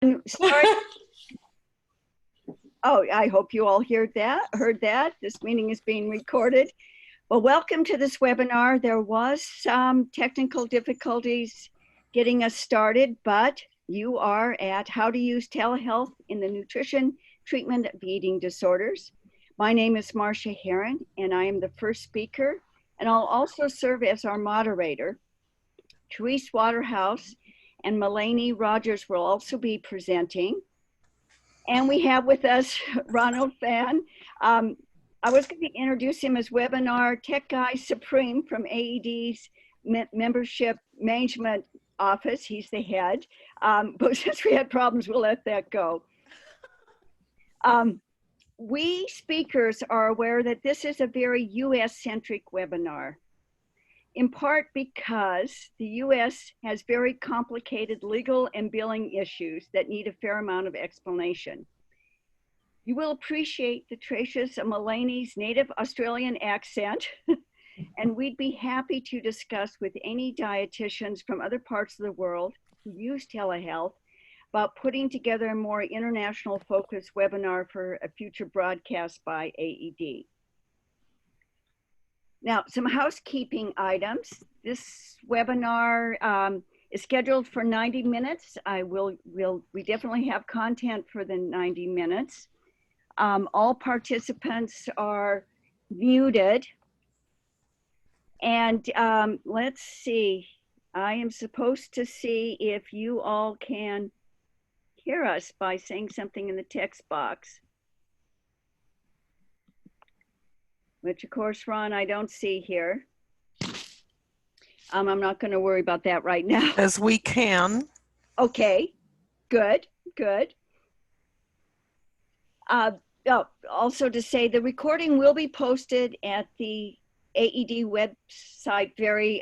Sorry. Oh, I hope you all heard that. This meeting is being recorded. Well, welcome to this webinar. There was some technical difficulties getting us started, but you are at How to Use Telehealth in the Nutrition Treatment of Eating Disorders. My name is Marcia Heron, and I am the first speaker, and I'll also serve as our moderator. Therese Waterhouse and Melanie Rogers will also be presenting. And we have with us Ronald Fan. I was going to introduce him as Webinar Tech Guy Supreme from AED's Membership Management Office. He's the head. But since we had problems, we'll let that go. We speakers are aware that this is a very US-centric webinar, in part because the US has very complicated legal and billing issues that need a fair amount of explanation. You will appreciate the traces of Melanie's native Australian accent, and we'd be happy to discuss with any dietitians from other parts of the world who use telehealth about putting together a more international focused webinar for a future broadcast by AED. Now, some housekeeping items. This webinar is scheduled for 90 minutes. We definitely have content for the 90 minutes. All participants are muted. And let's see, I am supposed to see if you all can hear us by saying something in the text box. Which of course, Ron, I don't see here. I'm not going to worry about that right now. As we can. Okay, good. Also to say, the recording will be posted at the AED website very,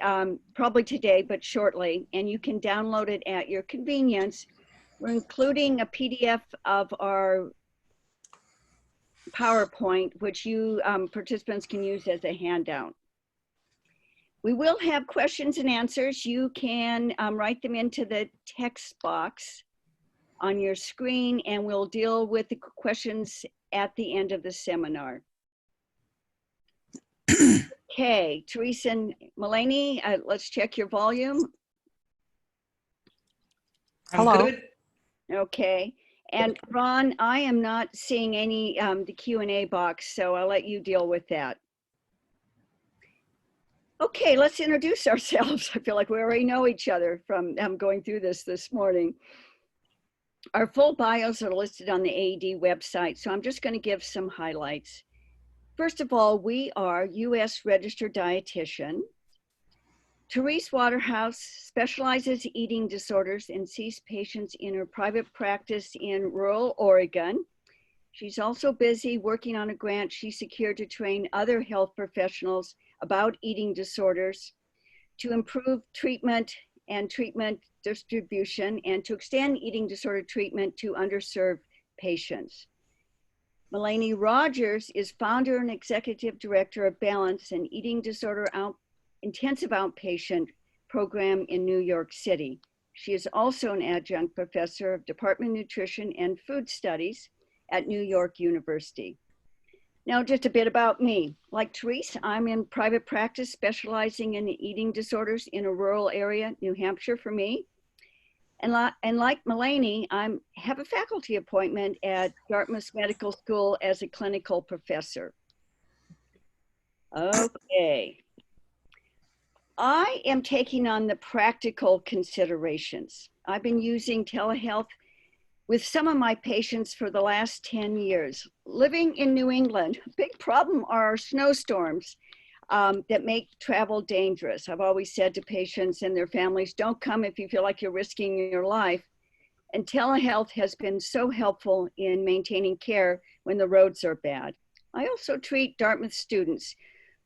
probably today, but shortly, and you can download it at your convenience. We're including a PDF of our PowerPoint, which you participants can use as a handout. We will have questions and answers. You can write them into the text box on your screen, and we'll deal with the questions at the end of the seminar. Okay, Therese and Melanie, let's check your volume. Hello. Good. Okay. And Ron, I am not seeing any the Q&A box, so I'll let you deal with that. Okay, let's introduce ourselves. I feel like we already know each other from going through this morning. Our full bios are listed on the AED website, so I'm just going to give some highlights. First of all, we are US registered dietitian. Therese Waterhouse specializes in eating disorders and sees patients in her private practice in rural Oregon. She's also busy working on a grant she secured to train other health professionals about eating disorders, to improve treatment and treatment distribution, and to extend eating disorder treatment to underserved patients. Melanie Rogers is founder and executive director of Balance, an eating disorder intensive outpatient program in New York City. She is also an adjunct professor of Department of Nutrition and Food Studies at New York University. Now, just a bit about me. Like Therese, I'm in private practice specializing in eating disorders in a rural area, New Hampshire for me. And like Melanie, I have a faculty appointment at Dartmouth Medical School as a clinical professor. Okay. I am taking on the practical considerations. I've been using telehealth with some of my patients for the last 10 years. Living in New England, a big problem are snowstorms that make travel dangerous. I've always said to patients and their families, don't come if you feel like you're risking your life. And telehealth has been so helpful in maintaining care when the roads are bad. I also treat Dartmouth students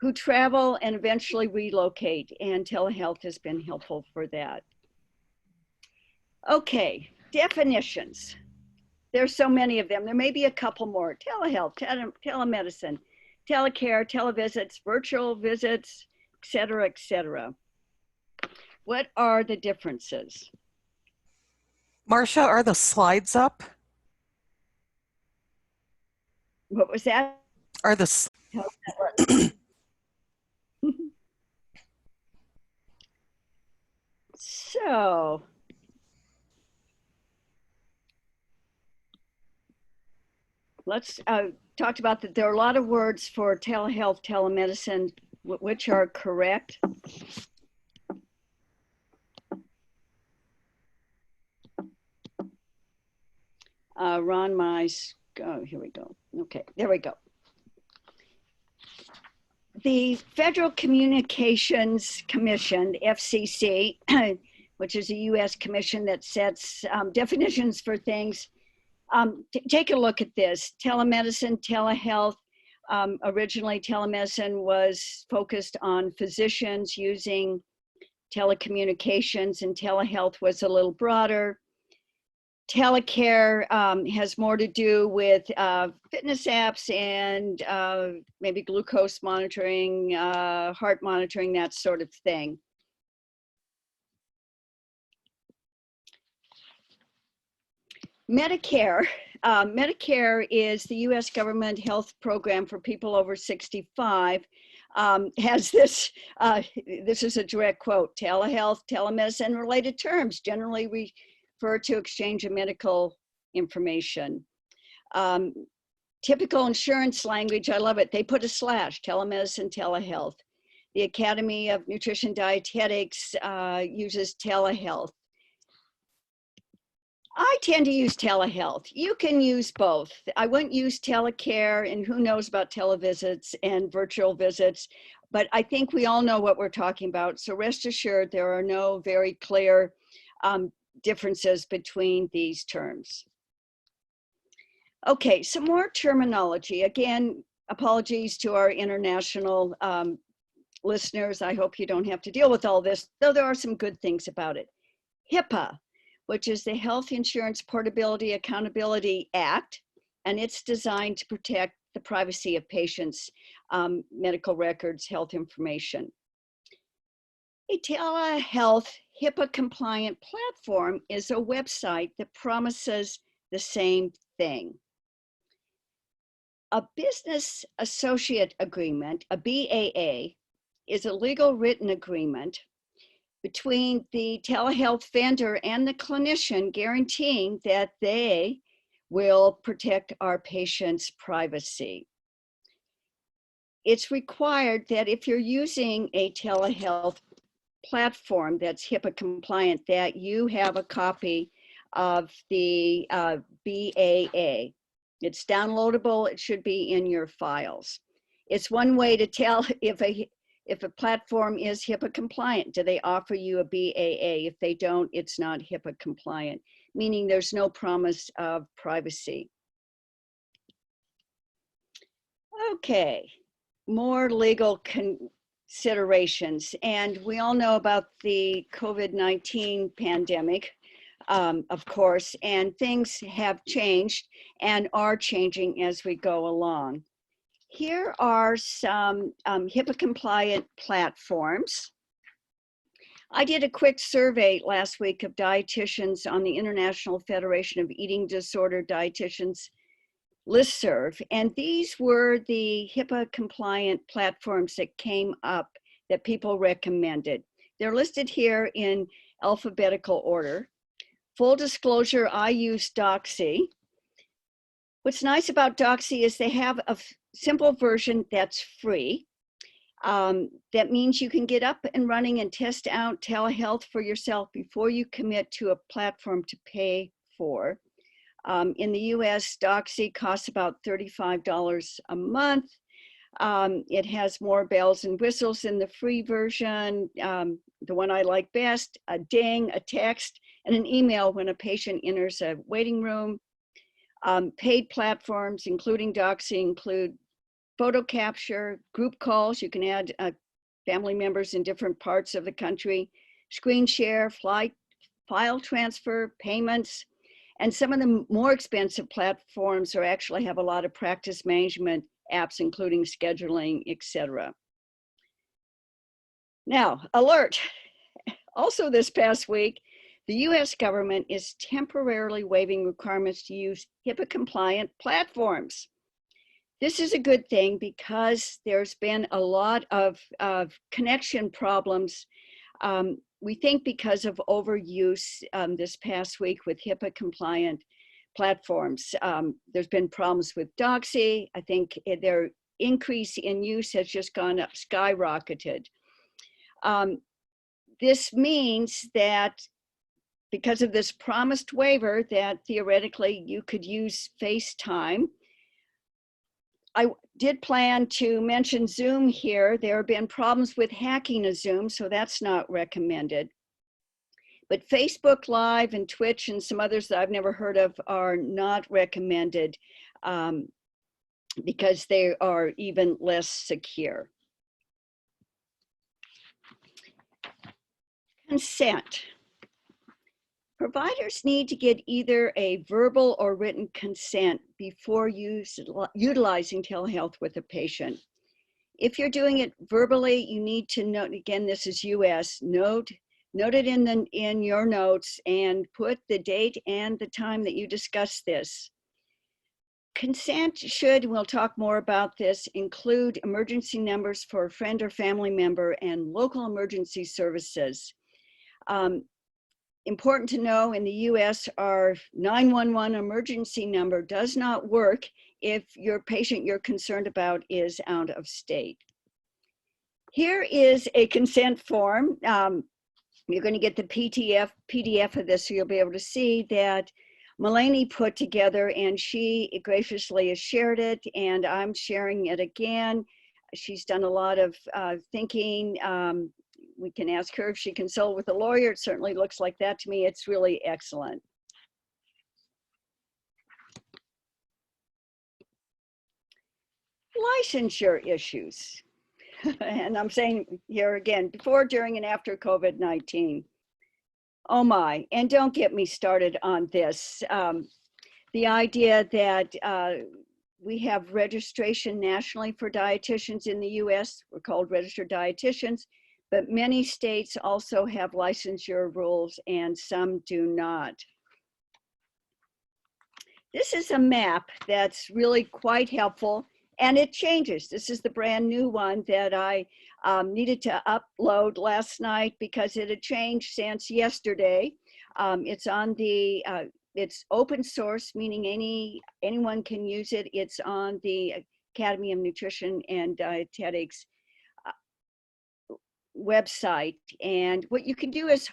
who travel and eventually relocate, and telehealth has been helpful for that. Okay, definitions. There's so many of them. There may be a couple more. Telehealth, telemedicine, telecare, televisits, virtual visits, et cetera, et cetera. What are the differences? Marcia, are the slides up? What was that? Are the Health network. So, let's talked about that there are a lot of words for telehealth, telemedicine, which are correct. Ron Mize, oh, here we go. Okay, there we go. The Federal Communications Commission, FCC, which is a US commission that sets definitions for things. Take a look at this. Telemedicine, telehealth. Originally, telemedicine was focused on physicians using telecommunications, and telehealth was a little broader. Telecare has more to do with fitness apps and maybe glucose monitoring, heart monitoring, that sort of thing. Medicare. Medicare is the US government health program for people over 65. Has this, this is a direct quote, telehealth, telemedicine related terms generally refer to exchange of medical information. Typical insurance language, I love it. They put a slash, telemedicine, telehealth. The Academy of Nutrition Dietetics uses telehealth. I tend to use telehealth. You can use both. I wouldn't use telecare, and who knows about televisits and virtual visits, but I think we all know what we're talking about. So rest assured, there are no very clear differences between these terms. Okay, some more terminology. Again, apologies to our international listeners. I hope you don't have to deal with all this, though there are some good things about it. HIPAA, which is the Health Insurance Portability Accountability Act, and it's designed to protect the privacy of patients' medical records, health information. A telehealth HIPAA-compliant platform is a website that promises the same thing. A business associate agreement, a BAA, is a legal written agreement between the telehealth vendor and the clinician, guaranteeing that they will protect our patients' privacy. It's required that if you're using a telehealth platform that's HIPAA compliant, that you have a copy of the BAA. It's downloadable. It should be in your files. It's one way to tell if a platform is HIPAA compliant. Do they offer you a BAA? If they don't, it's not HIPAA compliant, meaning there's no promise of privacy. Okay, more legal considerations. And we all know about the COVID-19 pandemic, of course, and things have changed and are changing as we go along. Here are some HIPAA compliant platforms. I did a quick survey last week of dietitians on the International Federation of Eating Disorder Dietitians listserv, and these were the HIPAA compliant platforms that came up that people recommended. They're listed here in alphabetical order. Full disclosure, I use Doxy. What's nice about Doxy is they have a simple version that's free. That means you can get up and running and test out telehealth for yourself before you commit to a platform to pay for. In the US, Doxy costs about $35 a month. It has more bells and whistles than the free version. The one I like best, a ding, a text, and an email when a patient enters a waiting room. Paid platforms, including Doxy, include photo capture, group calls. You can add family members in different parts of the country, screen share, file transfer, payments, and some of the more expensive platforms actually have a lot of practice management apps, including scheduling, etc. Now, alert. Also this past week, The US government is temporarily waiving requirements to use HIPAA-compliant platforms. This is a good thing because there's been a lot of connection problems. We think because of overuse this past week with HIPAA-compliant platforms. There's been problems with Doxy. I think their increase in use has just gone up, skyrocketed. This means that because of this promised waiver that theoretically you could use FaceTime. I did plan to mention Zoom here. There have been problems with hacking a Zoom, so that's not recommended. But Facebook Live and Twitch and some others that I've never heard of are not recommended because they are even less secure. Consent. Providers need to get either a verbal or written consent before utilizing telehealth with a patient. If you're doing it verbally, you need to note, again, this is US, note it in your notes and put the date and the time that you discuss this. Consent should, and we'll talk more about this, include emergency numbers for a friend or family member and local emergency services. Important to know, in the US, our 911 emergency number does not work if your patient you're concerned about is out of state. Here is a consent form. You're going to get the PDF of this, so you'll be able to see that Mulaney put together, and she graciously has shared it, and I'm sharing it again. She's done a lot of thinking. We can ask her if she consult with a lawyer. It certainly looks like that to me. It's really excellent. Licensure issues. And I'm saying here again, before, during, and after COVID-19. Oh my, and don't get me started on this. The idea that we have registration nationally for dietitians in the US. We're called registered dietitians, but many states also have licensure rules and some do not. This is a map that's really quite helpful, and it changes. This is the brand new one that I needed to upload last night because it had changed since yesterday. It's on the, it's open source, meaning anyone can use it. It's on the Academy of Nutrition and Dietetics website. And what you can do is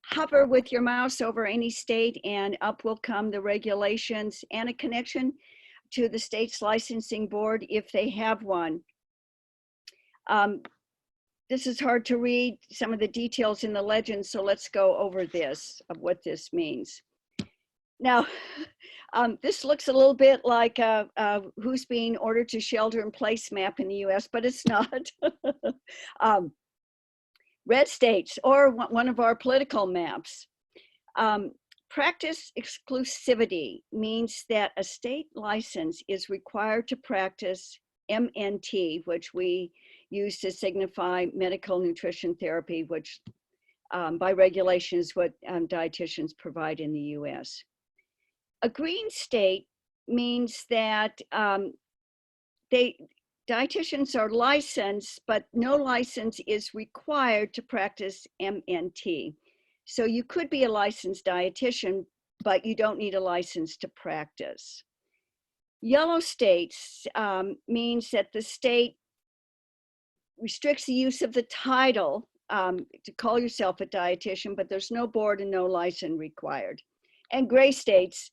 hover with your mouse over any state and up will come the regulations and a connection to the state's licensing board if they have one. This is hard to read, some of the details in the legend, so let's go over this, of what this means. Now, this looks a little bit like who's being ordered to shelter in place map in the US, but it's not. Red states, or one of our political maps. Practice exclusivity means that a state license is required to practice MNT, which we use to signify medical nutrition therapy, which by regulation is what dietitians provide in the US. A green state means that dietitians are licensed, but no license is required to practice MNT. So you could be a licensed dietitian, but you don't need a license to practice. Yellow states means that the state restricts the use of the title to call yourself a dietitian, but there's no board and no license required. And gray states,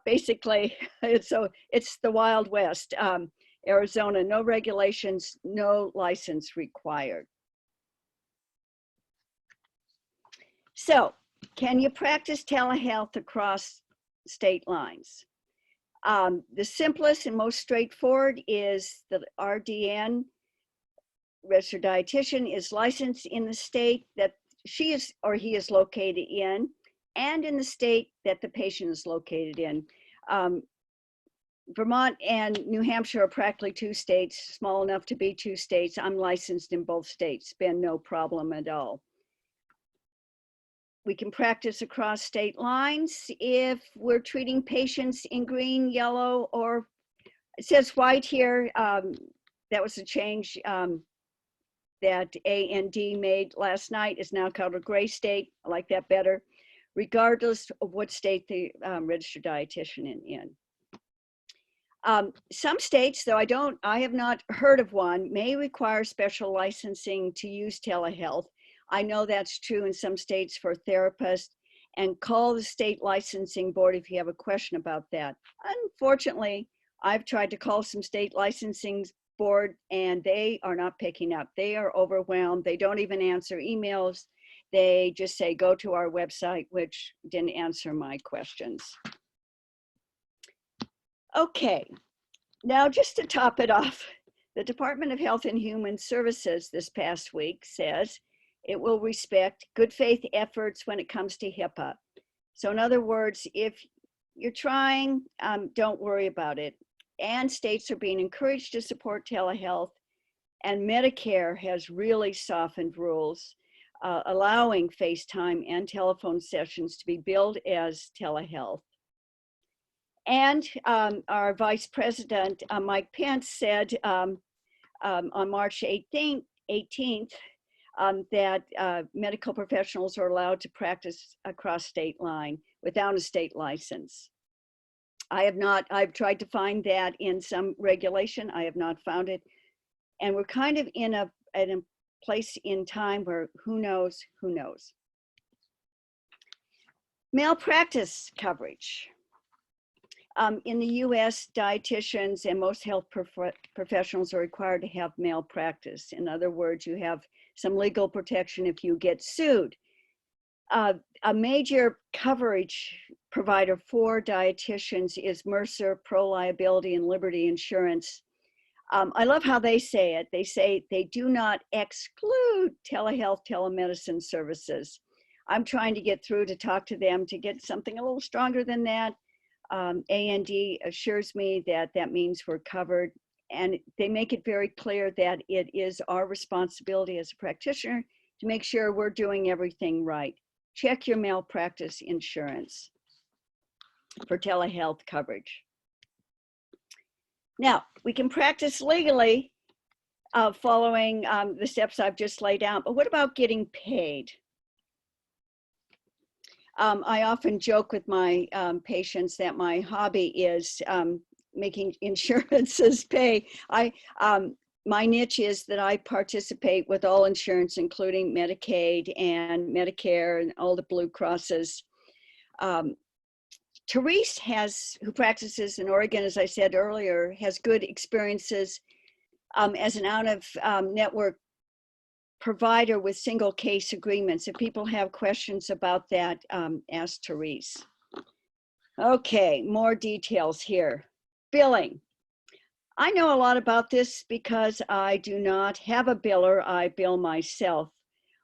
basically, it's the Wild West. Arizona, no regulations, no license required. So, can you practice telehealth across state lines? The simplest and most straightforward is the RDN, registered dietitian, is licensed in the state that she is or he is located in, and in the state that the patient is located in. Vermont and New Hampshire are practically 2 states, small enough to be 2 states. I'm licensed in both states, been no problem at all. We can practice across state lines if we're treating patients in green, yellow, or it says white here. That was a change that A&D made last night. Is now called a gray state. I like that better, regardless of what state the registered dietitian in. Some states, though I have not heard of one, may require special licensing to use telehealth. I know that's true in some states for therapists, and call the state licensing board if you have a question about that. Unfortunately, I've tried to call some state licensing board and they are not picking up. They are overwhelmed. They don't even answer emails. They just say, go to our website, which didn't answer my questions. Okay, now just to top it off, the Department of Health and Human Services this past week says it will respect good faith efforts when it comes to HIPAA. So in other words, if you're trying, don't worry about it. And states are being encouraged to support telehealth, and Medicare has really softened rules, allowing FaceTime and telephone sessions to be billed as telehealth. And our Vice President, Mike Pence, said on March 18th that medical professionals are allowed to practice across state line without a state license. I've tried to find that in some regulation. I have not found it. And we're kind of in a place in time where who knows. Malpractice coverage. In the US, dietitians and most health professionals are required to have malpractice. In other words, you have some legal protection if you get sued. A major coverage provider for dietitians is Mercer, Pro Liability, and Liberty Insurance. I love how they say it. They say they do not exclude telehealth, telemedicine services. I'm trying to get through to talk to them to get something a little stronger than that. A&D assures me that that means we're covered, and they make it very clear that it is our responsibility as a practitioner to make sure we're doing everything right. Check your malpractice insurance for telehealth coverage. Now, we can practice legally following the steps I've just laid out, but what about getting paid? I often joke with my patients that my hobby is making insurances pay. My niche is that I participate with all insurance, including Medicaid and Medicare and all the Blue Crosses. Therese who practices in Oregon, as I said earlier, has good experiences as an out-of-network provider with single case agreements. If people have questions about that, ask Therese. Okay, more details here. Billing. I know a lot about this because I do not have a biller. I bill myself.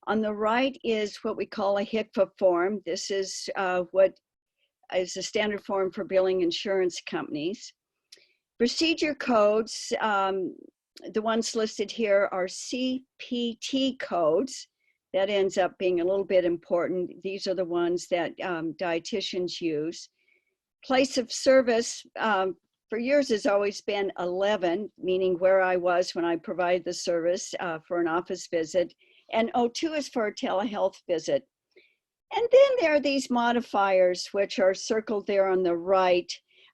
On the right is what we call a HIPAA form. This is what is a standard form for billing insurance companies. Procedure codes, the ones listed here are CPT codes. That ends up being a little bit important. These are the ones that dietitians use. Place of service, for years has always been 11, meaning where I was when I provided the service for an office visit. And 02 is for a telehealth visit. And then there are these modifiers, which are circled there on the right.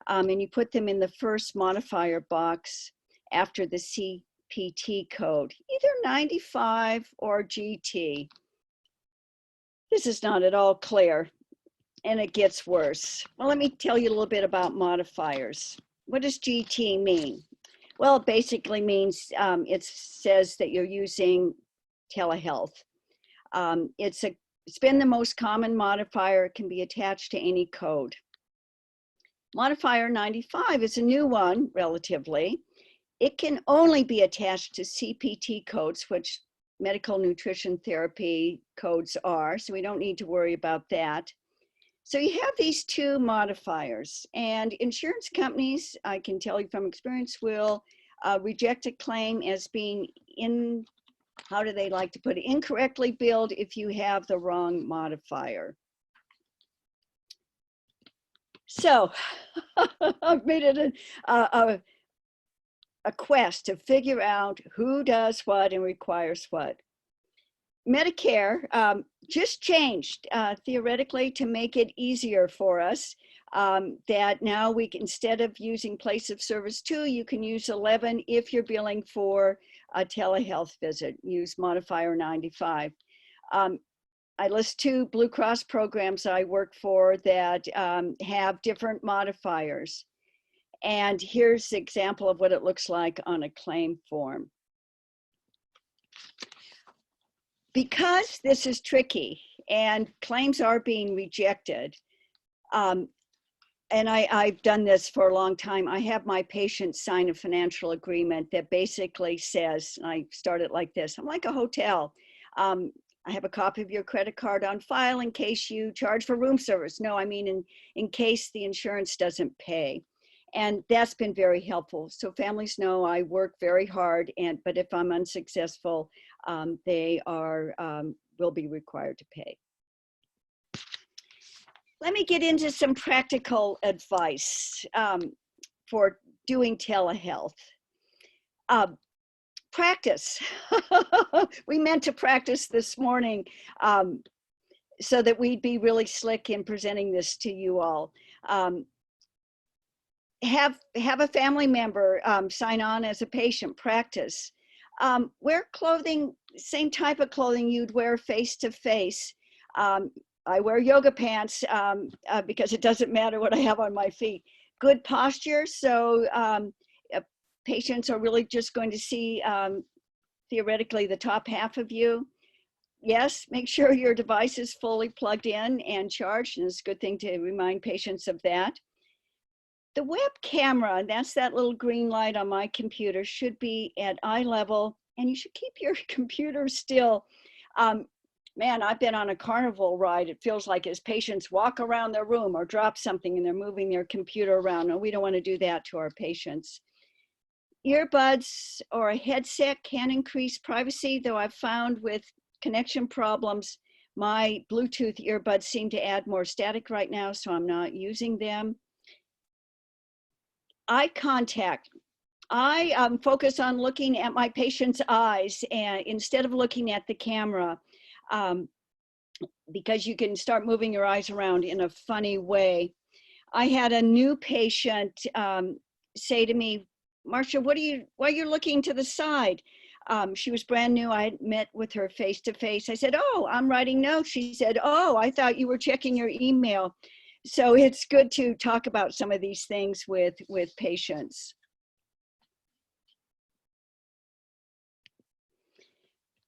And you put them in the first modifier box after the CPT code, either 95 or GT. This is not at all clear, and it gets worse. Well, let me tell you a little bit about modifiers. What does GT mean? Well, it basically means it says that you're using telehealth. It's been the most common modifier. It can be attached to any code. Modifier 95 is a new one, relatively. It can only be attached to CPT codes, which medical nutrition therapy codes are, so we don't need to worry about that. So you have these two modifiers, and insurance companies, I can tell you from experience, will reject a claim as being how do they like to put it, incorrectly billed if you have the wrong modifier. So I've made it a quest to figure out who does what and requires what. Medicare just changed theoretically to make it easier for us, that now we can, instead of using place of service 2, you can use 11 if you're billing for a telehealth visit. Use modifier 95. I list 2 Blue Cross programs I work for that have different modifiers. And here's an example of what it looks like on a claim form. Because this is tricky and claims are being rejected, and I've done this for a long time, I have my patients sign a financial agreement that basically says, I start it like this: I'm like a hotel. I have a copy of your credit card on file in case you charge for room service. No, I mean in case the insurance doesn't pay. And that's been very helpful. So families know I work very hard, but if I'm unsuccessful, they will be required to pay. Let me get into some practical advice for doing telehealth. Practice. We meant to practice this morning so that we'd be really slick in presenting this to you all. Have a family member sign on as a patient. Practice. Wear clothing, same type of clothing you'd wear face-to-face. I wear yoga pants because it doesn't matter what I have on my feet. Good posture, so patients are really just going to see theoretically the top half of you. Yes, make sure your device is fully plugged in and charged, and it's a good thing to remind patients of that. The web camera, that's that little green light on my computer, should be at eye level, and you should keep your computer still. Man, I've been on a carnival ride. It feels like as patients walk around their room or drop something and they're moving their computer around. No, we don't want to do that to our patients. Earbuds or a headset can increase privacy, though I've found with connection problems, my Bluetooth earbuds seem to add more static right now, so I'm not using them. Eye contact. I focus on looking at my patient's eyes and instead of looking at the camera, because you can start moving your eyes around in a funny way. I had a new patient say to me, Marcia, why are you looking to the side? She was brand new. I had met with her face to face. I said, oh, I'm writing notes. She said, oh, I thought you were checking your email. So it's good to talk about some of these things with patients.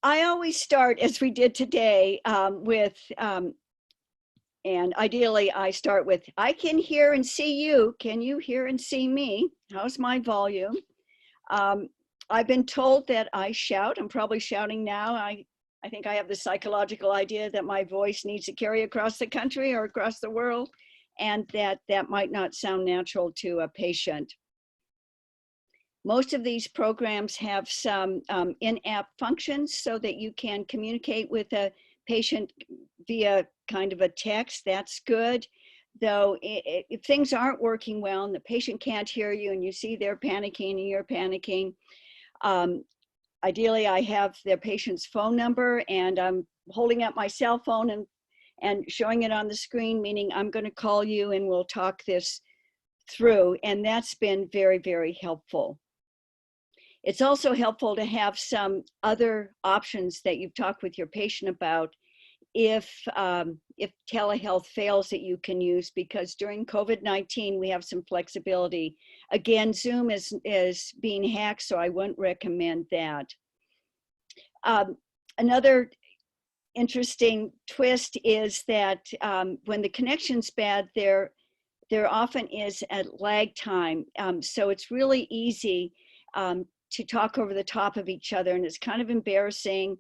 I always start, as we did today, with, and ideally I start with, I can hear and see you. Can you hear and see me? How's my volume? I've been told that I shout. I'm probably shouting now. I think I have the psychological idea that my voice needs to carry across the country or across the world, and that might not sound natural to a patient. Most of these programs have some in-app functions so that you can communicate with a patient via kind of a text. That's good. Though if things aren't working well and the patient can't hear you and you see they're panicking and you're panicking, ideally I have their patient's phone number and I'm holding up my cell phone and showing it on the screen, meaning I'm going to call you and we'll talk this through. And that's been very, very helpful. It's also helpful to have some other options that you've talked with your patient about if telehealth fails that you can use, because during COVID-19, we have some flexibility. Again, Zoom is being hacked, so I wouldn't recommend that. Another interesting twist is that when the connection's bad, there often is a lag time. So it's really easy to talk over the top of each other, and it's kind of embarrassing.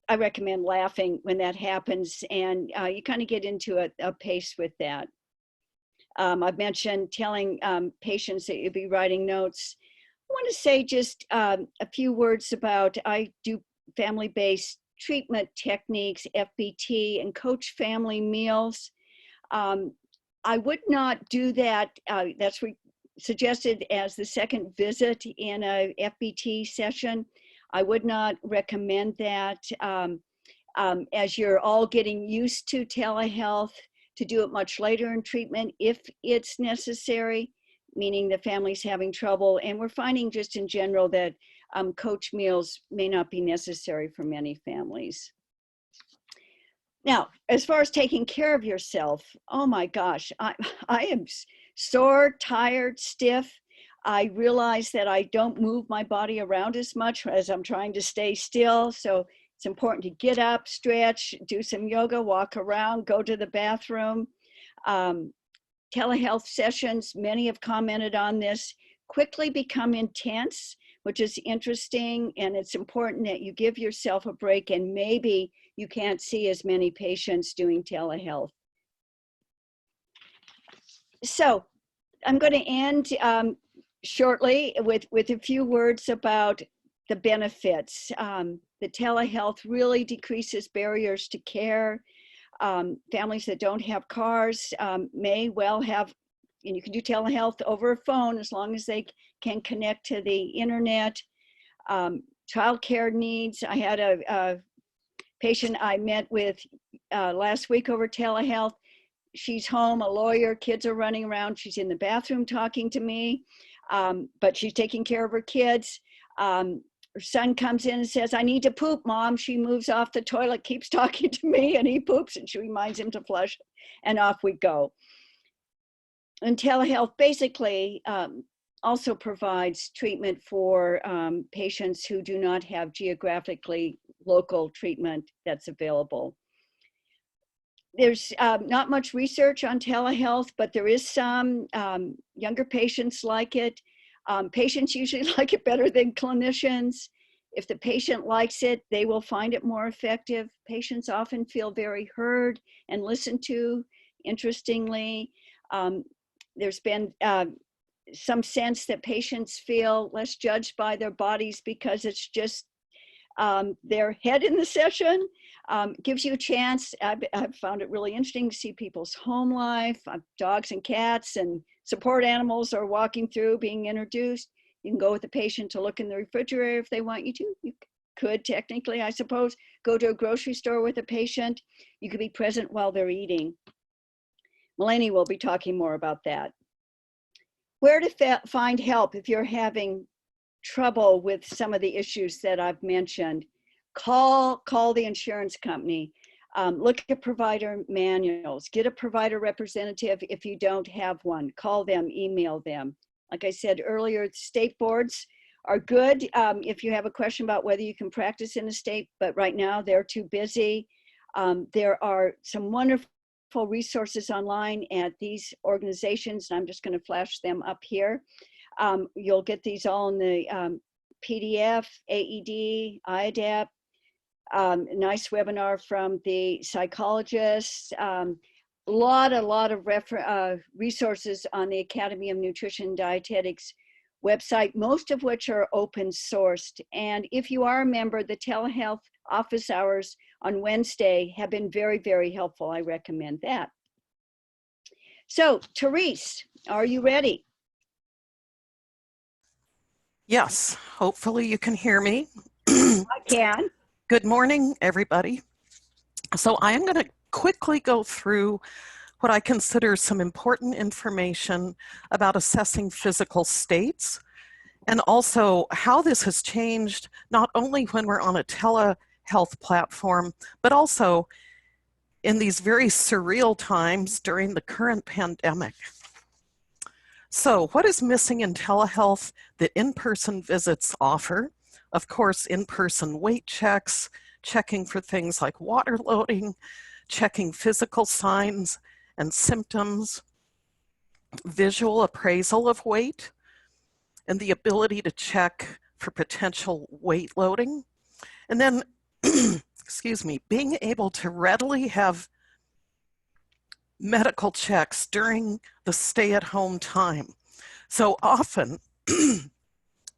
I recommend laughing when that happens, and you kind of get into a pace with that. I've mentioned telling patients that you'll be writing notes. I want to say just a few words about, I do family-based treatment techniques, FBT, and coach family meals. I would not do that. That's suggested as the second visit in a FBT session. I would not recommend that. As you're all getting used to telehealth, to do it much later in treatment if it's necessary, meaning the family's having trouble. And we're finding just in general that coach meals may not be necessary for many families. Now, as far as taking care of yourself, oh my gosh, I am sore, tired, stiff. I realize that I don't move my body around as much as I'm trying to stay still. So it's important to get up, stretch, do some yoga, walk around, go to the bathroom. Telehealth sessions, many have commented on this, quickly become intense, which is interesting. And it's important that you give yourself a break, and maybe you can't see as many patients doing telehealth. So I'm going to end shortly with a few words about the benefits. The telehealth really decreases barriers to care. Families that don't have cars may well have, and you can do telehealth over a phone as long as they can connect to the internet. Childcare needs. I had a patient I met with last week over telehealth. She's home, a lawyer, kids are running around. She's in the bathroom talking to me, but she's taking care of her kids. Her son comes in and says, "I need to poop, Mom." She moves off the toilet, keeps talking to me, and he poops, and she reminds him to flush, and off we go. And telehealth basically also provides treatment for patients who do not have geographically local treatment that's available. There's not much research on telehealth, but there is some. Younger patients like it. Patients usually like it better than clinicians. If the patient likes it, they will find it more effective. Patients often feel very heard and listened to. Interestingly, there's been some sense that patients feel less judged by their bodies because it's just their head in the session. Gives you a chance. I've found it really interesting to see people's home life. Dogs and cats and support animals are walking through, being introduced. You can go with the patient to look in the refrigerator if they want you to. You could technically, I suppose, go to a grocery store with a patient. You could be present while they're eating. Melanie will be talking more about that. Where to find help if you're having trouble with some of the issues that I've mentioned. Call the insurance company. Look at provider manuals. Get a provider representative if you don't have one. Call them, email them. Like I said earlier, state boards are good if you have a question about whether you can practice in a state, but right now they're too busy. There are some wonderful resources online at these organizations, and I'm just going to flash them up here. You'll get these all in the PDF, AED, IADAP, nice webinar from the psychologists, a lot of resources on the Academy of Nutrition and Dietetics website, most of which are open sourced. And if you are a member, the telehealth office hours on Wednesday have been very, very helpful. I recommend that. So, Therese, are you ready? Yes, hopefully you can hear me. I can. Good morning, everybody. So I am going to quickly go through what I consider some important information about assessing physical states, and also how this has changed not only when we're on a telehealth platform, but also in these very surreal times during the current pandemic. So what is missing in telehealth that in-person visits offer? Of course, in-person weight checks, checking for things like water loading, checking physical signs and symptoms, visual appraisal of weight, and the ability to check for potential weight loading. And then, excuse me, being able to readily have medical checks during the stay-at-home time. So often,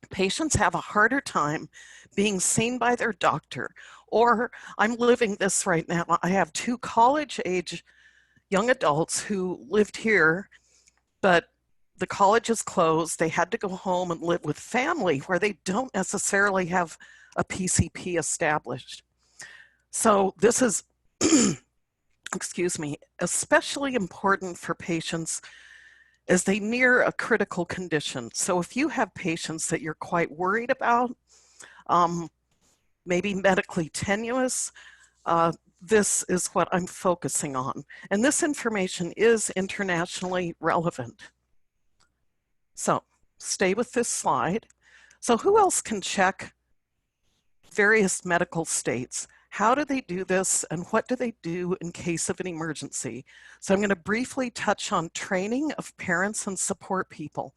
patients have a harder time being seen by their doctor, or I'm living this right now. I have 2 college-age young adults who lived here, but the college is closed. They had to go home and live with family where they don't necessarily have a PCP established. So this is, excuse me, especially important for patients as they near a critical condition. So if you have patients that you're quite worried about, maybe medically tenuous, this is what I'm focusing on. And this information is internationally relevant. So stay with this slide. So who else can check various medical states? How do they do this, and what do they do in case of an emergency? So I'm going to briefly touch on training of parents and support people.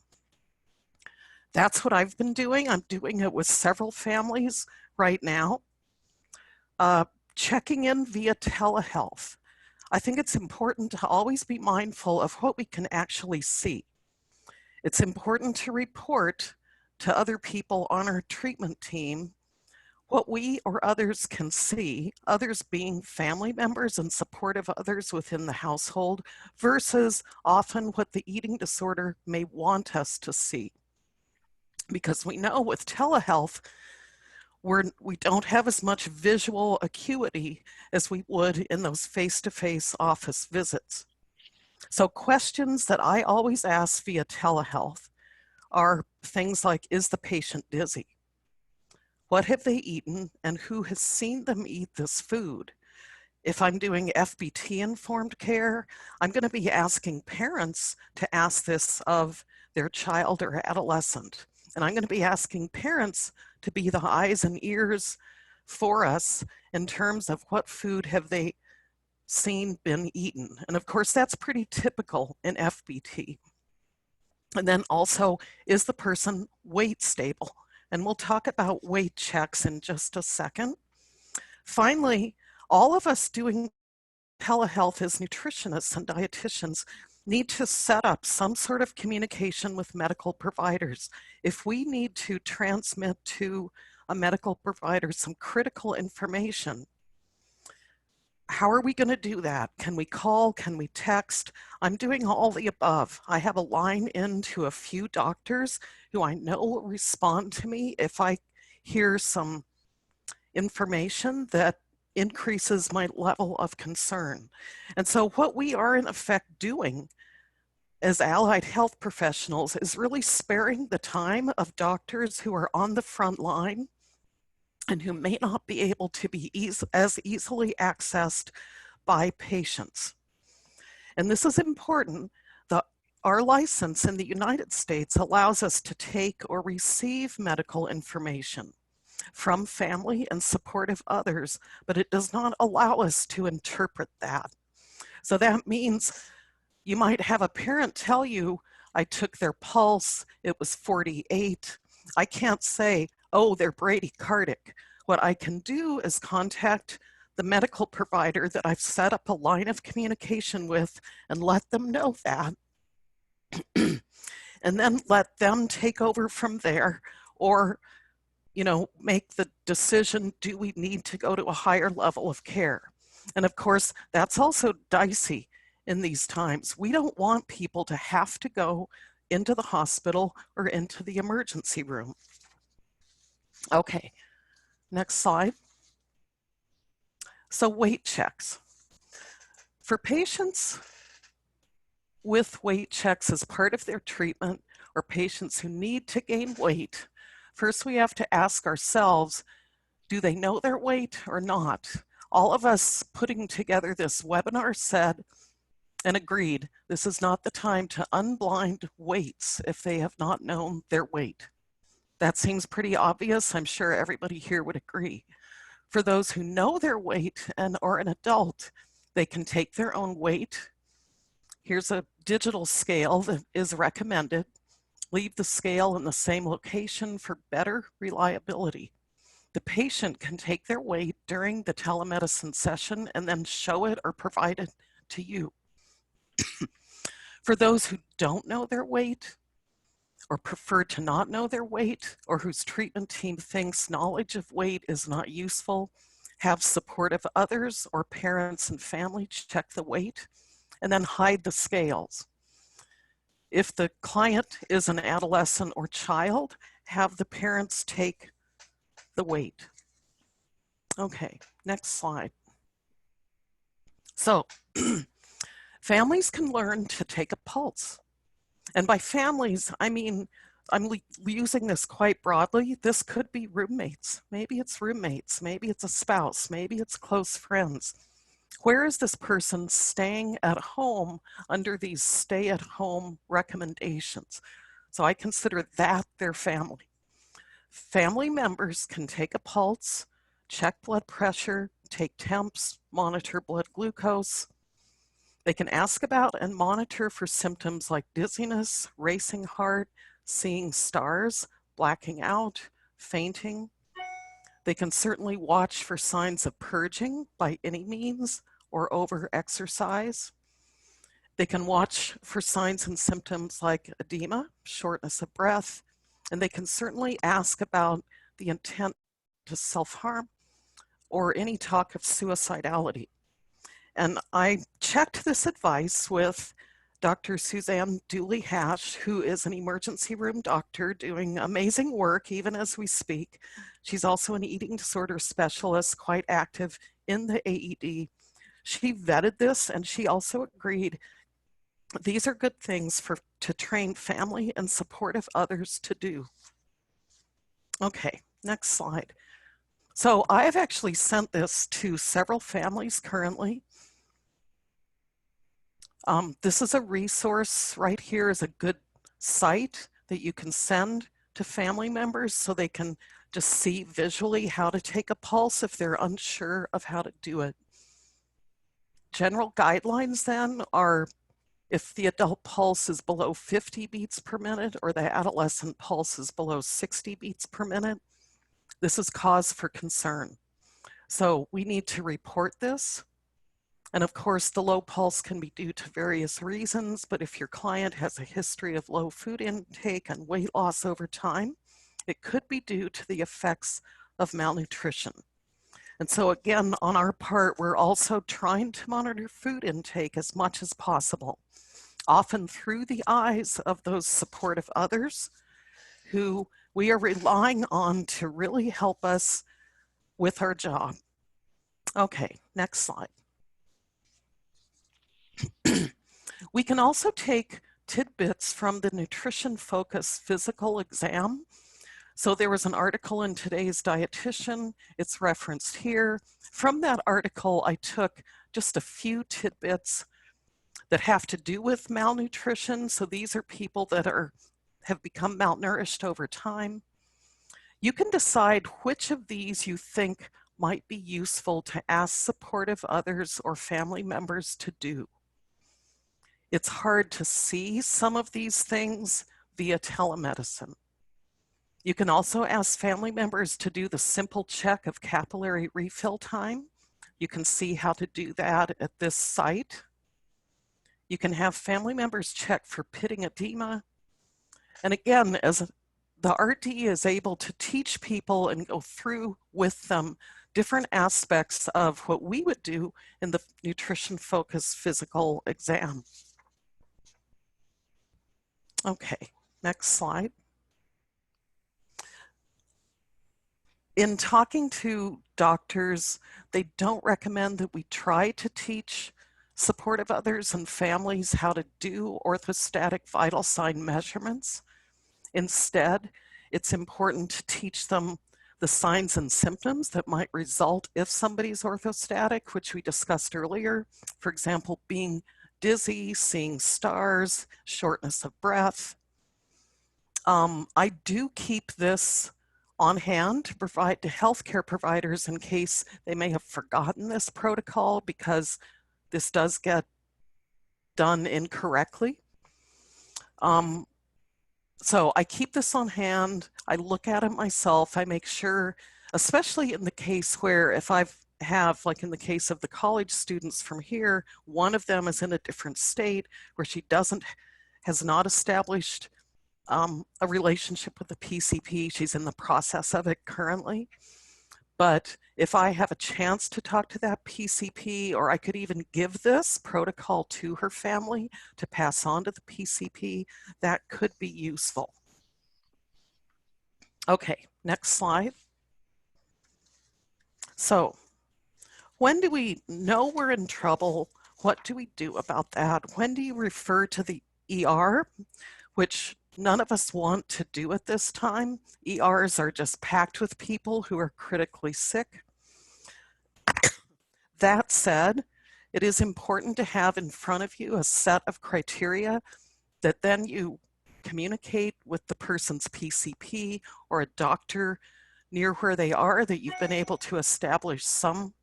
That's what I've been doing. I'm doing it with several families right now. Checking in via telehealth. I think it's important to always be mindful of what we can actually see. It's important to report to other people on our treatment team what we or others can see, others being family members and supportive others within the household, versus often what the eating disorder may want us to see. Because we know with telehealth, we don't have as much visual acuity as we would in those face-to-face office visits. So questions that I always ask via telehealth are things like, is the patient dizzy? What have they eaten, and who has seen them eat this food? If I'm doing FBT-informed care, I'm going to be asking parents to ask this of their child or adolescent. And I'm going to be asking parents to be the eyes and ears for us in terms of what food have they seen been eaten. And of course, that's pretty typical in FBT. And then also, is the person weight stable? And we'll talk about weight checks in just a second. Finally, all of us doing telehealth as nutritionists and dietitians need to set up some sort of communication with medical providers. If we need to transmit to a medical provider some critical information, how are we going to do that? Can we call? Can we text? I'm doing all the above. I have a line into a few doctors who I know will respond to me if I hear some information that increases my level of concern. And so what we are in effect doing as allied health professionals is really sparing the time of doctors who are on the front line and who may not be able to be as easily accessed by patients. And this is important. Our license in the United States allows us to take or receive medical information from family and supportive others, but it does not allow us to interpret that. So that means you might have a parent tell you, I took their pulse, it was 48. I can't say, oh, they're bradycardic. What I can do is contact the medical provider that I've set up a line of communication with and let them know that. And then let them take over from there, or make the decision, do we need to go to a higher level of care? And of course, that's also dicey in these times. We don't want people to have to go into the hospital or into the emergency room. Okay, next slide. So weight checks. For patients with weight checks as part of their treatment, or patients who need to gain weight, first we have to ask ourselves, do they know their weight or not? All of us putting together this webinar said and agreed this is not the time to unblind weights if they have not known their weight. That seems pretty obvious. I'm sure everybody here would agree. For those who know their weight and are an adult, they can take their own weight. Here's a digital scale that is recommended. Leave the scale in the same location for better reliability. The patient can take their weight during the telemedicine session and then show it or provide it to you. For those who don't know their weight or prefer to not know their weight, or whose treatment team thinks knowledge of weight is not useful, have supportive others or parents and family check the weight. and then hide the scales. If the client is an adolescent or child, have the parents take the weight. Okay, next slide. So families can learn to take a pulse. And by families, I mean, I'm using this quite broadly. This could be roommates. Maybe it's roommates. Maybe it's a spouse. Maybe it's close friends. Where is this person staying at home under these stay-at-home recommendations? So I consider that their family. Family members can take a pulse, check blood pressure, take temps, monitor blood glucose. They can ask about and monitor for symptoms like dizziness, racing heart, seeing stars, blacking out, fainting. They can certainly watch for signs of purging by any means or over-exercise. They can watch for signs and symptoms like edema, shortness of breath, and they can certainly ask about the intent to self-harm or any talk of suicidality. And I checked this advice with Dr. Suzanne Dooley-Hash, who is an emergency room doctor doing amazing work even as we speak. She's also an eating disorder specialist, quite active in the AED. She vetted this and she also agreed these are good things to train family and supportive others to do. Okay, next slide. So I have actually sent this to several families currently. This is a resource right here, is a good site that you can send to family members so they can just see visually how to take a pulse if they're unsure of how to do it. General guidelines then are if the adult pulse is below 50 beats per minute or the adolescent pulse is below 60 beats per minute, this is cause for concern. So we need to report this. And of course, the low pulse can be due to various reasons, but if your client has a history of low food intake and weight loss over time, it could be due to the effects of malnutrition. And so again, on our part, we're also trying to monitor food intake as much as possible, often through the eyes of those supportive others who we are relying on to really help us with our job. Okay, next slide. We can also take tidbits from the nutrition focused physical exam. So there was an article in today's Dietitian, it's referenced here. From that article, I took just a few tidbits that have to do with malnutrition. So these are people that have become malnourished over time. You can decide which of these you think might be useful to ask supportive others or family members to do. It's hard to see some of these things via telemedicine. You can also ask family members to do the simple check of capillary refill time. You can see how to do that at this site. You can have family members check for pitting edema. And again, as the RD is able to teach people and go through with them different aspects of what we would do in the nutrition-focused physical exam. Okay, next slide. In talking to doctors, they don't recommend that we try to teach supportive others and families how to do orthostatic vital sign measurements. Instead, it's important to teach them the signs and symptoms that might result if somebody's orthostatic, which we discussed earlier. For example, being dizzy, seeing stars, shortness of breath. I do keep this on hand to provide to healthcare providers in case they may have forgotten this protocol because this does get done incorrectly. So I keep this on hand. I look at it myself. I make sure, especially in the case where if like in the case of the college students from here, one of them is in a different state where she has not established a relationship with the PCP. She's in the process of it currently. But if I have a chance to talk to that PCP, or I could even give this protocol to her family to pass on to the PCP, that could be useful. Okay, next slide. So when do we know we're in trouble? What do we do about that? When do you refer to the ER, which none of us want to do at this time? ERs are just packed with people who are critically sick. That said, it is important to have in front of you a set of criteria that then you communicate with the person's PCP or a doctor near where they are that you've been able to establish some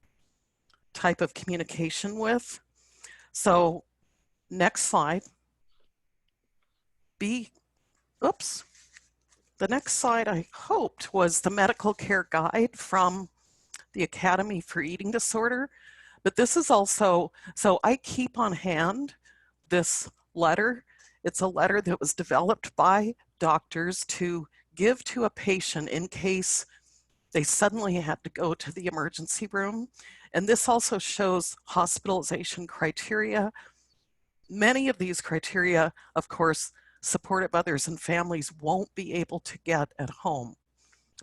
type of communication with. So next slide. The next slide I hoped was the medical care guide from the Academy for Eating Disorder. But this is also, so I keep on hand this letter. It's a letter that was developed by doctors to give to a patient in case they suddenly had to go to the emergency room. And this also shows hospitalization criteria. Many of these criteria, of course, supportive others and families won't be able to get at home,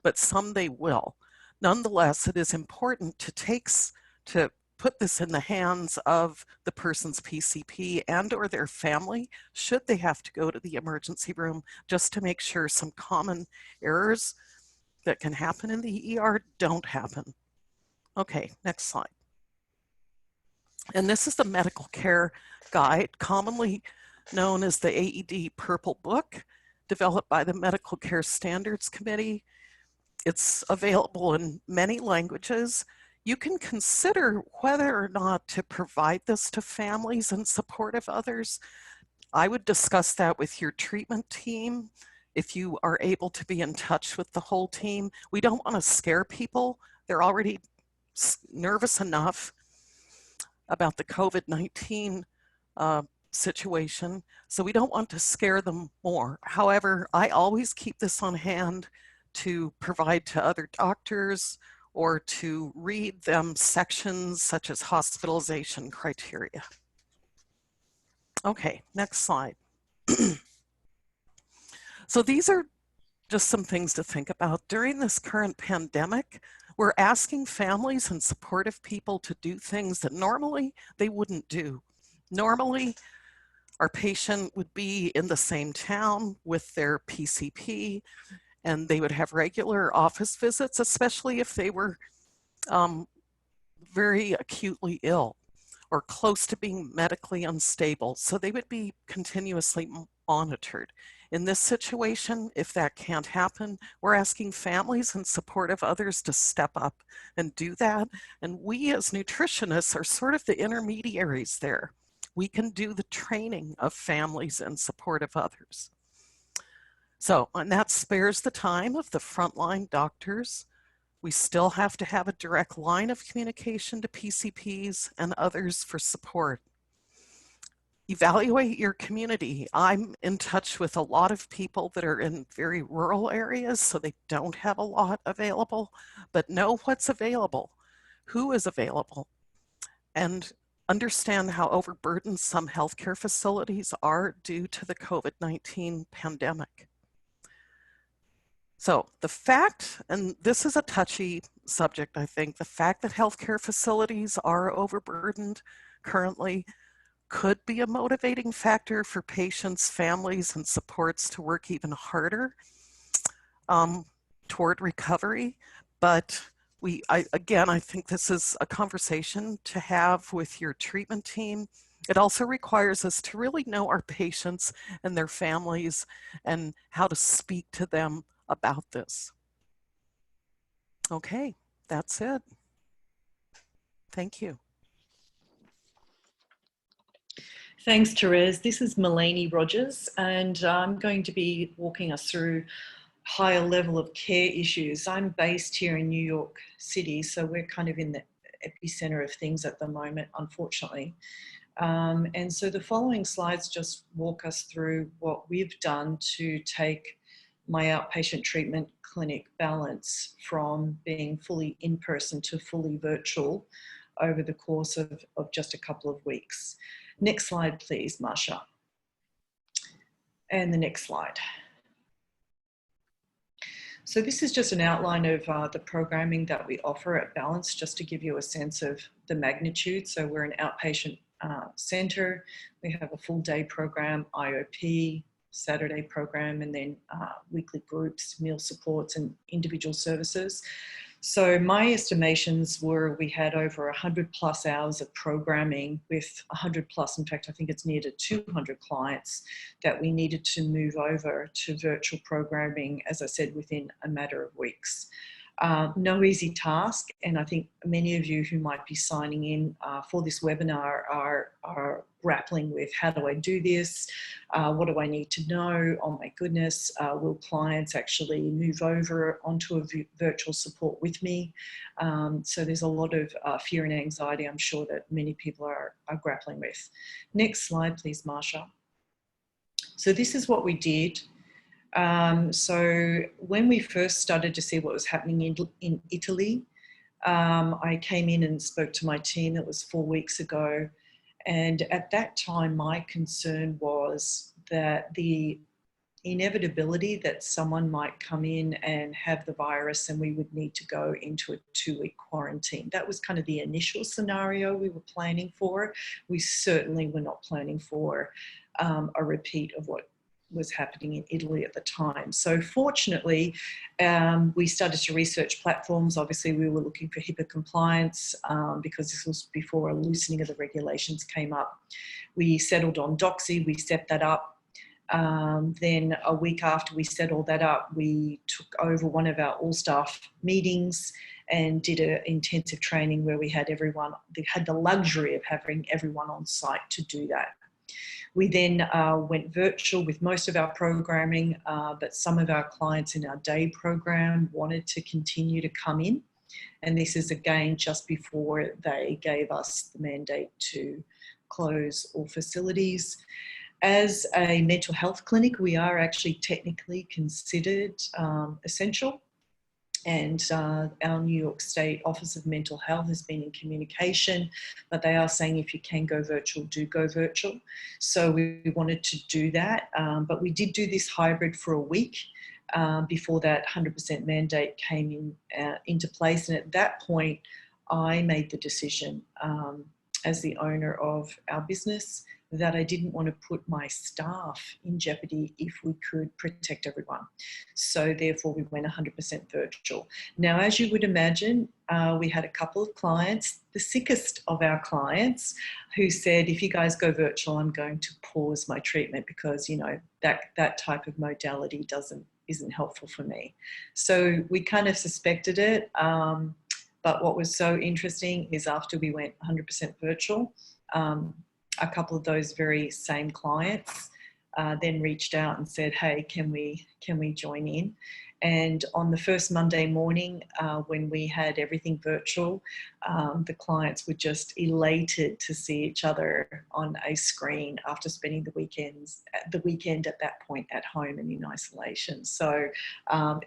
but some they will. Nonetheless, it is important to put this in the hands of the person's PCP and or their family should they have to go to the emergency room, just to make sure some common errors that can happen in the ER don't happen. Okay, next slide. And this is the medical care guide, commonly known as the AED Purple Book, developed by the Medical Care Standards Committee. It's available in many languages. You can consider whether or not to provide this to families in support of others. I would discuss that with your treatment team if you are able to be in touch with the whole team. We don't want to scare people. They're already nervous enough about the COVID-19 situation, so we don't want to scare them more. However, I always keep this on hand to provide to other doctors or to read them sections such as hospitalization criteria. Okay, next slide. So these are just some things to think about. During this current pandemic, we're asking families and supportive people to do things that normally they wouldn't do. Normally, our patient would be in the same town with their PCP, and they would have regular office visits, especially if they were very acutely ill or close to being medically unstable. So they would be continuously monitored. In this situation, if that can't happen, we're asking families and supportive others to step up and do that. And we as nutritionists are sort of the intermediaries there. We can do the training of families and supportive others. So, and that spares the time of the frontline doctors. We still have to have a direct line of communication to PCPs and others for support. Evaluate your community. I'm in touch with a lot of people that are in very rural areas, so they don't have a lot available, but know what's available, who is available, and understand how overburdened some healthcare facilities are due to the COVID-19 pandemic. So the fact, and this is a touchy subject, I think, the fact that healthcare facilities are overburdened currently could be a motivating factor for patients, families, and supports to work even harder toward recovery. But again, I think this is a conversation to have with your treatment team. It also requires us to really know our patients and their families and how to speak to them about this. Okay, that's it. Thank you. Thanks, Therese. This is Melanie Rogers, and I'm going to be walking us through higher level of care issues. I'm based here in New York City, so we're kind of in the epicenter of things at the moment, unfortunately. And so the following slides just walk us through what we've done to take my outpatient treatment clinic balance from being fully in person to fully virtual over the course of just a couple of weeks. Next slide, please, Marsha. And the next slide. So this is just an outline of the programming that we offer at Balance, just to give you a sense of the magnitude. So we're an outpatient centre. We have a full day program, IOP, Saturday program, and then weekly groups, meal supports, and individual services. So my estimations were we had over 100 plus hours of programming with 100 plus, in fact, I think it's near to 200 clients that we needed to move over to virtual programming, as I said, within a matter of weeks. No easy task, and I think many of you who might be signing in for this webinar are grappling with, how do I do this? What do I need to know? Oh my goodness, will clients actually move over onto a virtual support with me? So there's a lot of fear and anxiety, I'm sure, that many people are grappling with. Next slide, please, Marsha. So this is what we did. So when we first started to see what was happening in Italy, I came in and spoke to my team. It was 4 weeks ago. And at that time, my concern was that the inevitability that someone might come in and have the virus and we would need to go into a 2-week quarantine. That was kind of the initial scenario we were planning for. We certainly were not planning for a repeat of what was happening in Italy at the time. So fortunately, we started to research platforms. Obviously, we were looking for HIPAA compliance because this was before a loosening of the regulations came up. We settled on Doxy, we set that up. Then a week after we set all that up, we took over one of our all-staff meetings and did an intensive training where we had everyone, they had the luxury of having everyone on site to do that. We then went virtual with most of our programming, but some of our clients in our day program wanted to continue to come in. And this is again just before they gave us the mandate to close all facilities. As a mental health clinic, we are actually technically considered essential. And our New York State Office of Mental Health has been in communication, but they are saying if you can go virtual, do go virtual. So we wanted to do that, but we did do this hybrid for a week before that 100% mandate came into place. And at that point, I made the decision as the owner of our business that I didn't want to put my staff in jeopardy if we could protect everyone. So therefore we went 100% virtual. Now, as you would imagine, we had a couple of clients, the sickest of our clients, who said, if you guys go virtual, I'm going to pause my treatment because, you know, that type of modality isn't helpful for me. So we kind of suspected it. But what was so interesting is after we went 100% virtual, a couple of those very same clients then reached out and said, hey, can we join in? And on the first Monday morning, when we had everything virtual, the clients were just elated to see each other on a screen after spending the weekend at that point at home and in isolation. So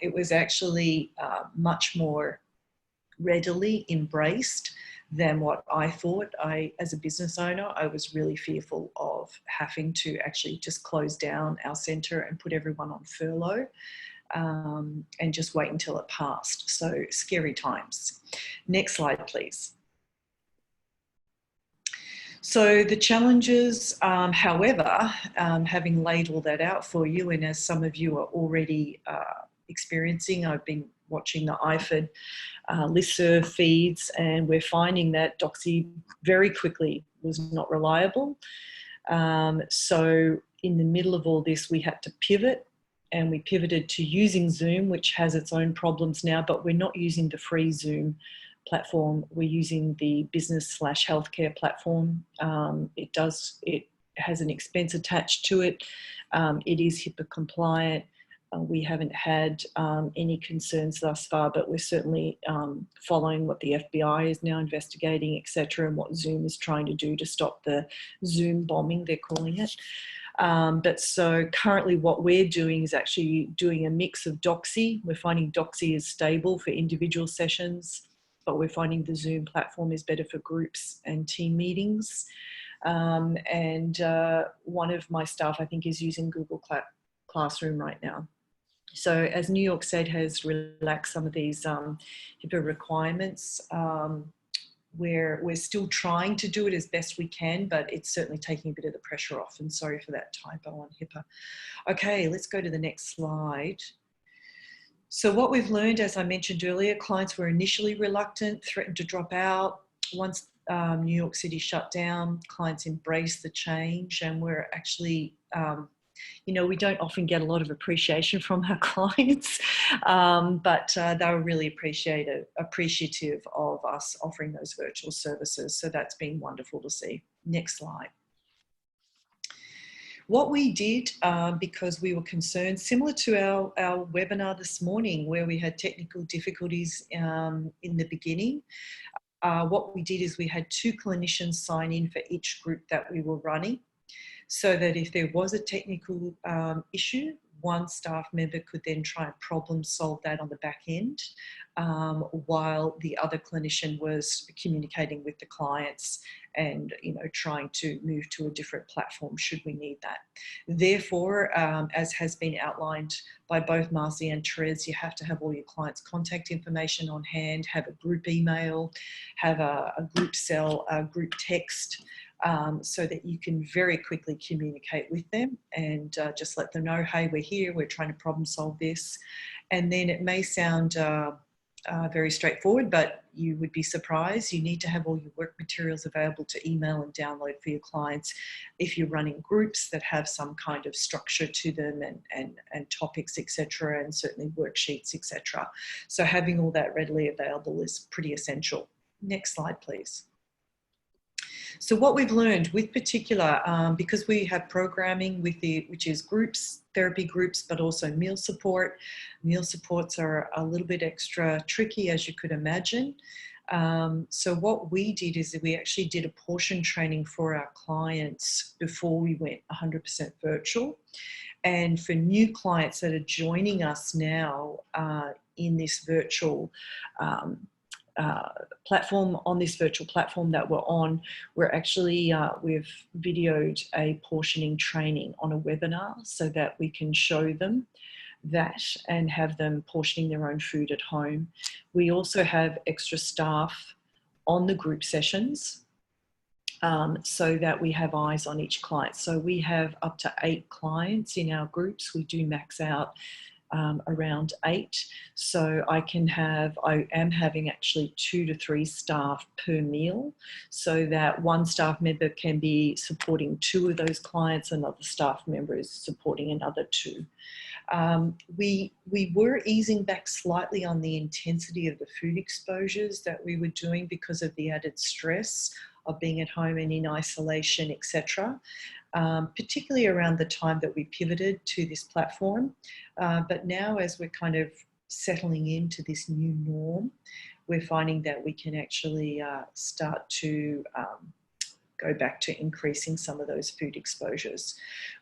it was actually much more readily embraced than what I thought. As a business owner, I was really fearful of having to actually just close down our centre and put everyone on furlough and just wait until it passed. So scary times. Next slide, please. So the challenges, however, having laid all that out for you, and as some of you are already experiencing, I've been watching the IFID listserv feeds, and we're finding that Doxy very quickly was not reliable. So in the middle of all this, we had to pivot, and we pivoted to using Zoom, which has its own problems now, but we're not using the free Zoom platform. We're using the business/healthcare platform. It has an expense attached to it. It is HIPAA compliant. we haven't had any concerns thus far, but we're certainly following what the FBI is now investigating, etc., and what Zoom is trying to do to stop the Zoom bombing, they're calling it. But so currently what we're doing is actually doing a mix of Doxy. We're finding Doxy is stable for individual sessions, but we're finding the Zoom platform is better for groups and team meetings. And one of my staff, I think, is using Google Classroom right now. So as New York State has relaxed some of these HIPAA requirements, we're still trying to do it as best we can, but it's certainly taking a bit of the pressure off, and sorry for that typo on HIPAA. Okay, let's go to the next slide. So what we've learned, as I mentioned earlier, clients were initially reluctant, threatened to drop out. Once New York City shut down, clients embraced the change, and we're actually, you know, we don't often get a lot of appreciation from our clients, but they were really appreciative of us offering those virtual services. So that's been wonderful to see. Next slide. What we did, because we were concerned, similar to our webinar this morning where we had technical difficulties in the beginning, what we did is we had 2 clinicians sign in for each group that we were running, so that if there was a technical issue, one staff member could then try and problem solve that on the back end, while the other clinician was communicating with the clients and, you know, trying to move to a different platform should we need that. Therefore, as has been outlined by both Marcy and Therese, you have to have all your clients' contact information on hand, have a group email, have a group cell, a group text, so that you can very quickly communicate with them and just let them know, hey, we're here, we're trying to problem solve this. And then it may sound very straightforward, but you would be surprised. You need to have all your work materials available to email and download for your clients if you're running groups that have some kind of structure to them and topics, etc., and certainly worksheets, etc. So having all that readily available is pretty essential. Next slide, please. So what we've learned with particular, because we have programming with which is groups, therapy groups, but also meal support. Meal supports are a little bit extra tricky, as you could imagine. So what we did is that we actually did a portion training for our clients before we went 100% virtual. And for new clients that are joining us now in this virtual platform, on this virtual platform that we're on, we're actually, we've videoed a portioning training on a webinar so that we can show them that and have them portioning their own food at home. We also have extra staff on the group sessions so that we have eyes on each client. So we have up to 8 clients in our groups. We do max out around 8. So I am having actually 2 to 3 staff per meal, so that one staff member can be supporting 2 of those clients, another staff member is supporting another 2. We were easing back slightly on the intensity of the food exposures that we were doing because of the added stress of being at home and in isolation, etc. Particularly around the time that we pivoted to this platform. But now as we're kind of settling into this new norm, we're finding that we can actually start to go back to increasing some of those food exposures.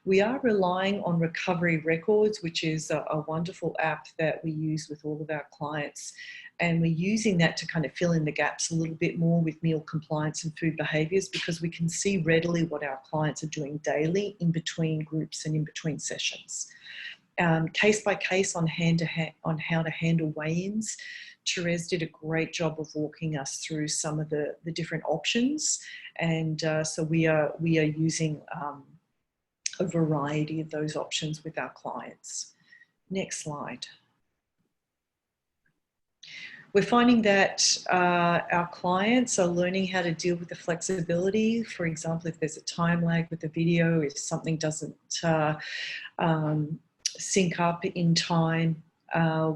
We are relying on Recovery Records, which is a wonderful app that we use with all of our clients. And we're using that to kind of fill in the gaps a little bit more with meal compliance and food behaviours, because we can see readily what our clients are doing daily in between groups and in between sessions. Case by case on how to handle weigh-ins. Therese did a great job of walking us through some of the different options, and so we are using a variety of those options with our clients. Next slide. We're finding that our clients are learning how to deal with the flexibility. For example, if there's a time lag with the video, if something doesn't sync up in time.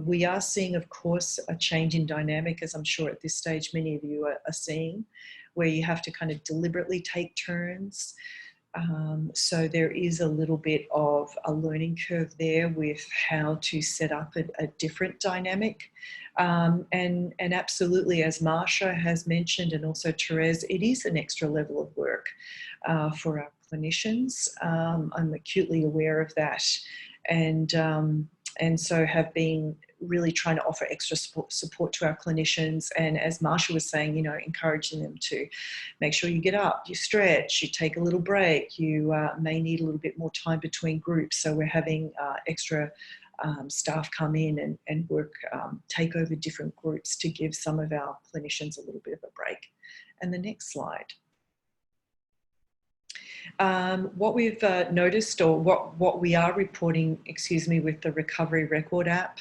We are seeing, of course, a change in dynamic, as I'm sure at this stage many of you are seeing, where you have to kind of deliberately take turns. So there is a little bit of a learning curve there with how to set up a different dynamic. And absolutely, as Marsha has mentioned, and also Therese, it is an extra level of work for our clinicians. I'm acutely aware of that. And so have been really trying to offer extra support to our clinicians. And as Marsha was saying, you know, encouraging them to make sure you get up, you stretch, you take a little break, you may need a little bit more time between groups. So we're having extra staff come in and work, take over different groups to give some of our clinicians a little bit of a break. And the next slide. What we've noticed, or what we are reporting, excuse me, with the Recovery Record app,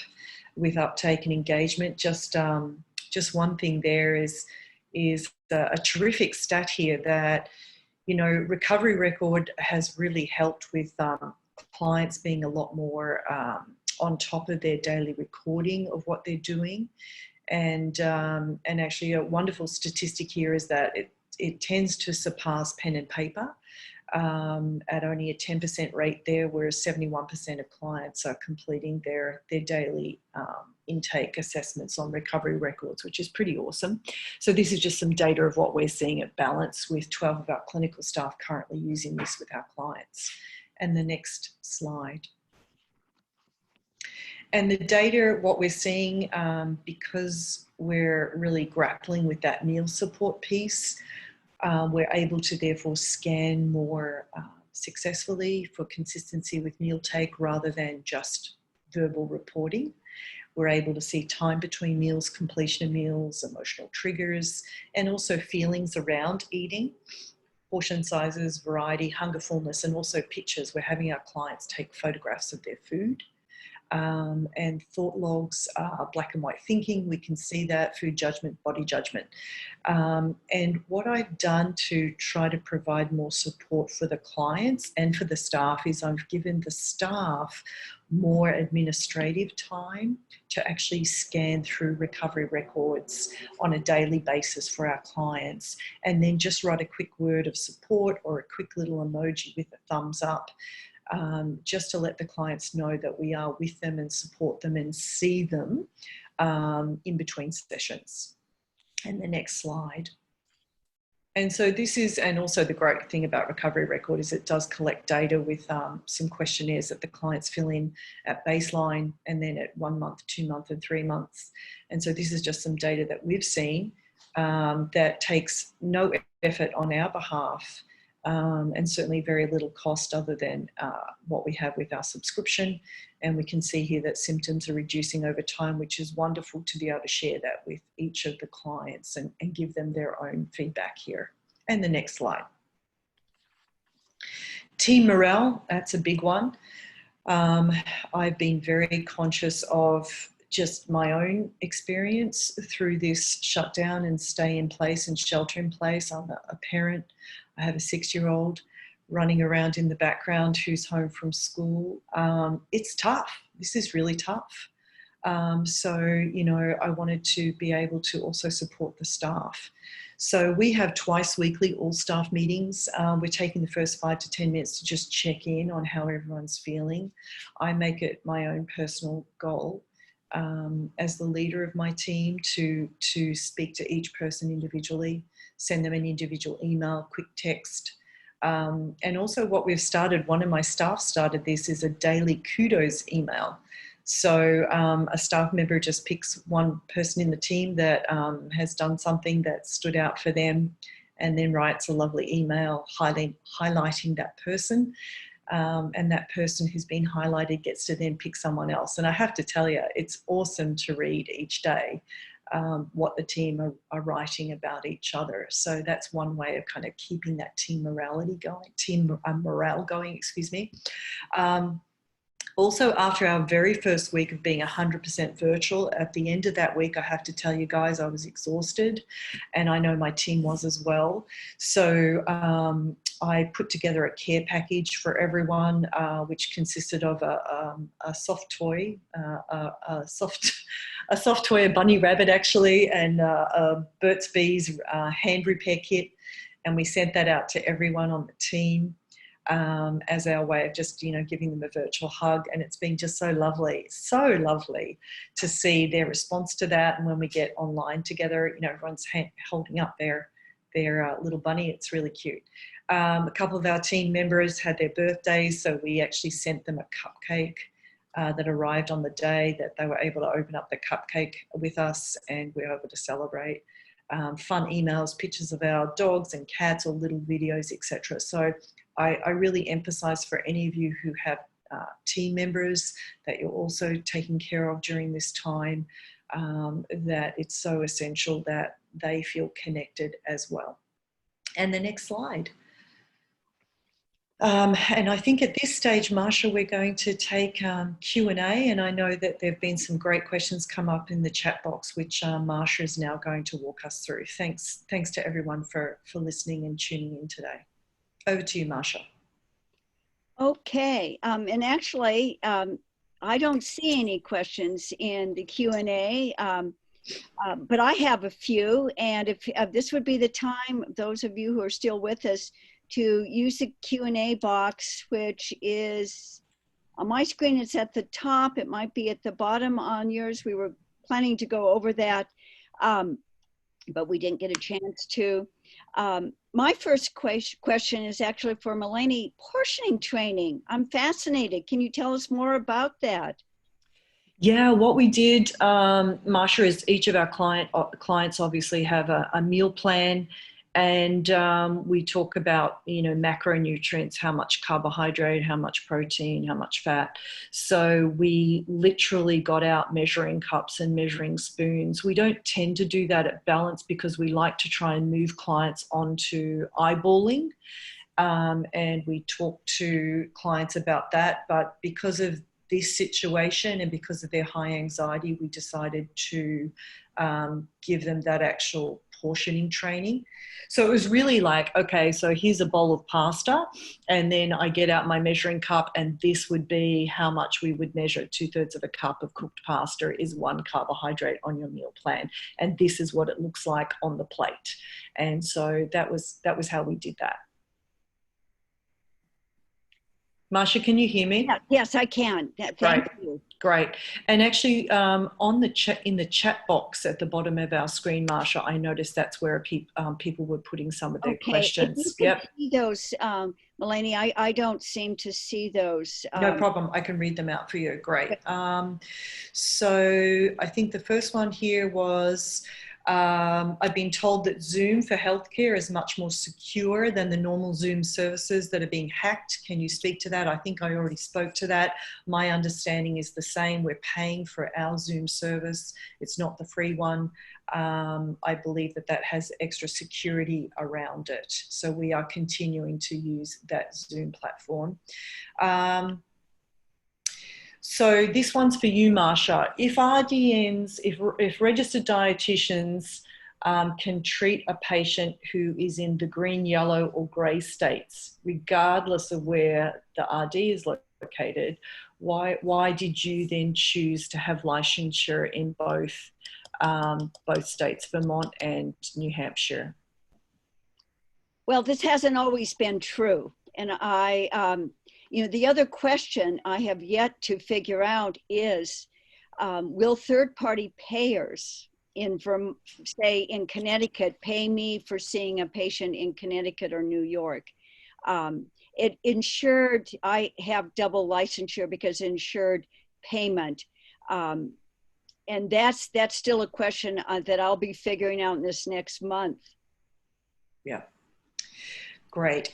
with uptake and engagement, just one thing there is a terrific stat here that, you know, Recovery Record has really helped with clients being a lot more on top of their daily recording of what they're doing. And actually a wonderful statistic here is that it tends to surpass pen and paper at only a 10% rate there, whereas 71% of clients are completing their daily intake assessments on recovery records, which is pretty awesome. So this is just some data of what we're seeing at Balance, with 12 of our clinical staff currently using this with our clients. And the next slide. And the data, what we're seeing, because we're really grappling with that meal support piece, we're able to therefore scan more successfully for consistency with meal take rather than just verbal reporting. We're able to see time between meals, completion of meals, emotional triggers, and also feelings around eating, portion sizes, variety, hunger, fullness, and also pictures. We're having our clients take photographs of their food. And thought logs, black and white thinking, we can see that, food judgment, body judgment. And what I've done to try to provide more support for the clients and for the staff is I've given the staff more administrative time to actually scan through recovery records on a daily basis for our clients, and then just write a quick word of support or a quick little emoji with a thumbs up. Just to let the clients know that we are with them and support them and see them in between sessions. And the next slide. And so this is, and also the great thing about Recovery Record is it does collect data with some questionnaires that the clients fill in at baseline, and then at 1 month, 2 months, and 3 months. And so this is just some data that we've seen that takes no effort on our behalf, and certainly very little cost other than what we have with our subscription. And we can see here that symptoms are reducing over time, which is wonderful to be able to share that with each of the clients and give them their own feedback here. And the next slide. Team morale, that's a big one. I've been very conscious of just my own experience through this shutdown and stay in place and shelter in place. I'm a parent. I have a 6-year-old running around in the background who's home from school. It's tough. This is really tough. So, you know, I wanted to be able to also support the staff. So we have twice weekly all staff meetings. We're taking the first 5 to 10 minutes to just check in on how everyone's feeling. I make it my own personal goal as the leader of my team to speak to each person individually, send them an individual email, quick text. And also what we've started, one of my staff started this, is a daily kudos email. So a staff member just picks one person in the team that has done something that stood out for them, and then writes a lovely email highlighting that person. And that person who's been highlighted gets to then pick someone else. And I have to tell you, it's awesome to read each day what the team are writing about each other. So that's one way of kind of keeping that team morale going, excuse me. Also, after our very first week of being 100% virtual, at the end of that week, I have to tell you guys, I was exhausted, and I know my team was as well. So I put together a care package for everyone, which consisted of a soft toy, a soft toy, a bunny rabbit actually, and a Burt's Bees hand repair kit. And we sent that out to everyone on the team. as our way of just, giving them a virtual hug. And it's been just so lovely to see their response to that. And when we get online together, everyone's holding up their little bunny. It's really cute. A couple of our team members had their birthdays, so we actually sent them a cupcake that arrived on the day that they were able to open up the cupcake with us, and we were able to celebrate. Fun emails, pictures of our dogs and cats, or little videos, etc. So I really emphasize for any of you who have team members that you're also taking care of during this time, that it's so essential that they feel connected as well. And the next slide. And I think at this stage, Marsha, we're going to take Q&A, and I know that there have been some great questions come up in the chat box, which Marsha is now going to walk us through. Thanks to everyone for listening and tuning in today. Over to you, Marsha. Okay, and actually, I don't see any questions in the Q&A, but I have a few, and if this would be the time, those of you who are still with us, to use the Q&A box, which is on my screen. It's at the top. It might be at the bottom on yours. We were planning to go over that, but we didn't get a chance to. My first question is actually for Melanie. Portioning training. I'm fascinated. Can you tell us more about that? Yeah, what we did, Marsha, is each of our clients obviously have a meal plan, and we talk about, macronutrients, how much carbohydrate, how much protein, how much fat. So we literally got out measuring cups and measuring spoons. We don't tend to do that at Balance because we like to try and move clients onto eyeballing. And we talk to clients about that, but because of this situation and because of their high anxiety, we decided to give them that actual portioning training. So it was really like, okay, so here's a bowl of pasta, and then I get out my measuring cup, and this would be how much we would measure. 2/3 of a cup of cooked pasta is 1 carbohydrate on your meal plan, and this is what it looks like on the plate. And so that was how we did that. Marsha, can you hear me? Yeah, yes, I can. Thank you. Great. And actually, on the in the chat box at the bottom of our screen, Marsha, I noticed that's where people were putting some of their questions. If you can see those, Melanie, I don't seem to see those. No problem. I can read them out for you. Great. So I think the first one here was, I've been told that Zoom for healthcare is much more secure than the normal Zoom services that are being hacked. Can you speak to that? I think I already spoke to that. My understanding is the same. We're paying for our Zoom service. It's not the free one. I believe that has extra security around it. So we are continuing to use that Zoom platform. So this one's for you, Marsha. If RDNs, if registered dietitians can treat a patient who is in the green, yellow or grey states, regardless of where the RD is located, why did you then choose to have licensure in both states, Vermont and New Hampshire? Well, this hasn't always been true. And the other question I have yet to figure out is, will third-party payers say in Connecticut pay me for seeing a patient in Connecticut or New York? It insured, I have double licensure because insured payment. And that's still a question that I'll be figuring out in this next month. Yeah, great.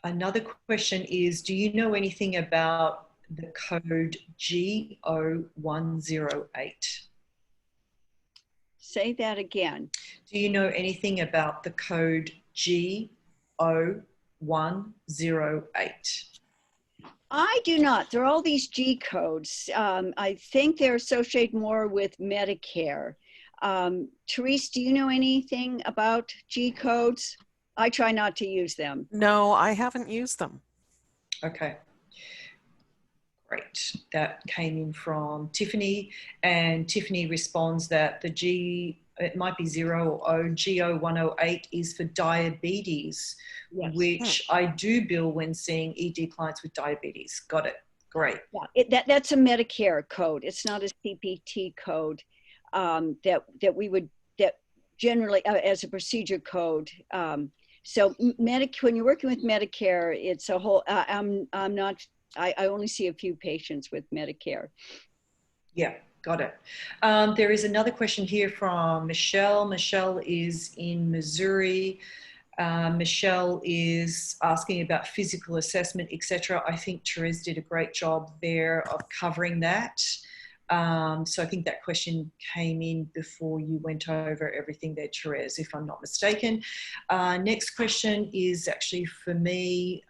Another question is, do you know anything about the code G0108? Say that again. Do you know anything about the code G0108? I do not. There are all these G codes. I think they're associated more with Medicare. Therese, do you know anything about G codes? I try not to use them. No, I haven't used them. Okay. Great. That came in from Tiffany, and Tiffany responds that the it might be 0 or O, GO108 is for diabetes, Yes. which I do bill when seeing ED clients with diabetes. Got it. Great. Yeah, that's a Medicare code. It's not a CPT code that we would, that generally as a procedure code. So when you're working with Medicare, it's a whole, I'm not, I only see a few patients with Medicare. Yeah, got it. There is another question here from Michelle. Michelle is in Missouri. Michelle is asking about physical assessment, etc. I think Therese did a great job there of covering that. So I think that question came in before you went over everything there, Therese, if I'm not mistaken. Next question is actually for me.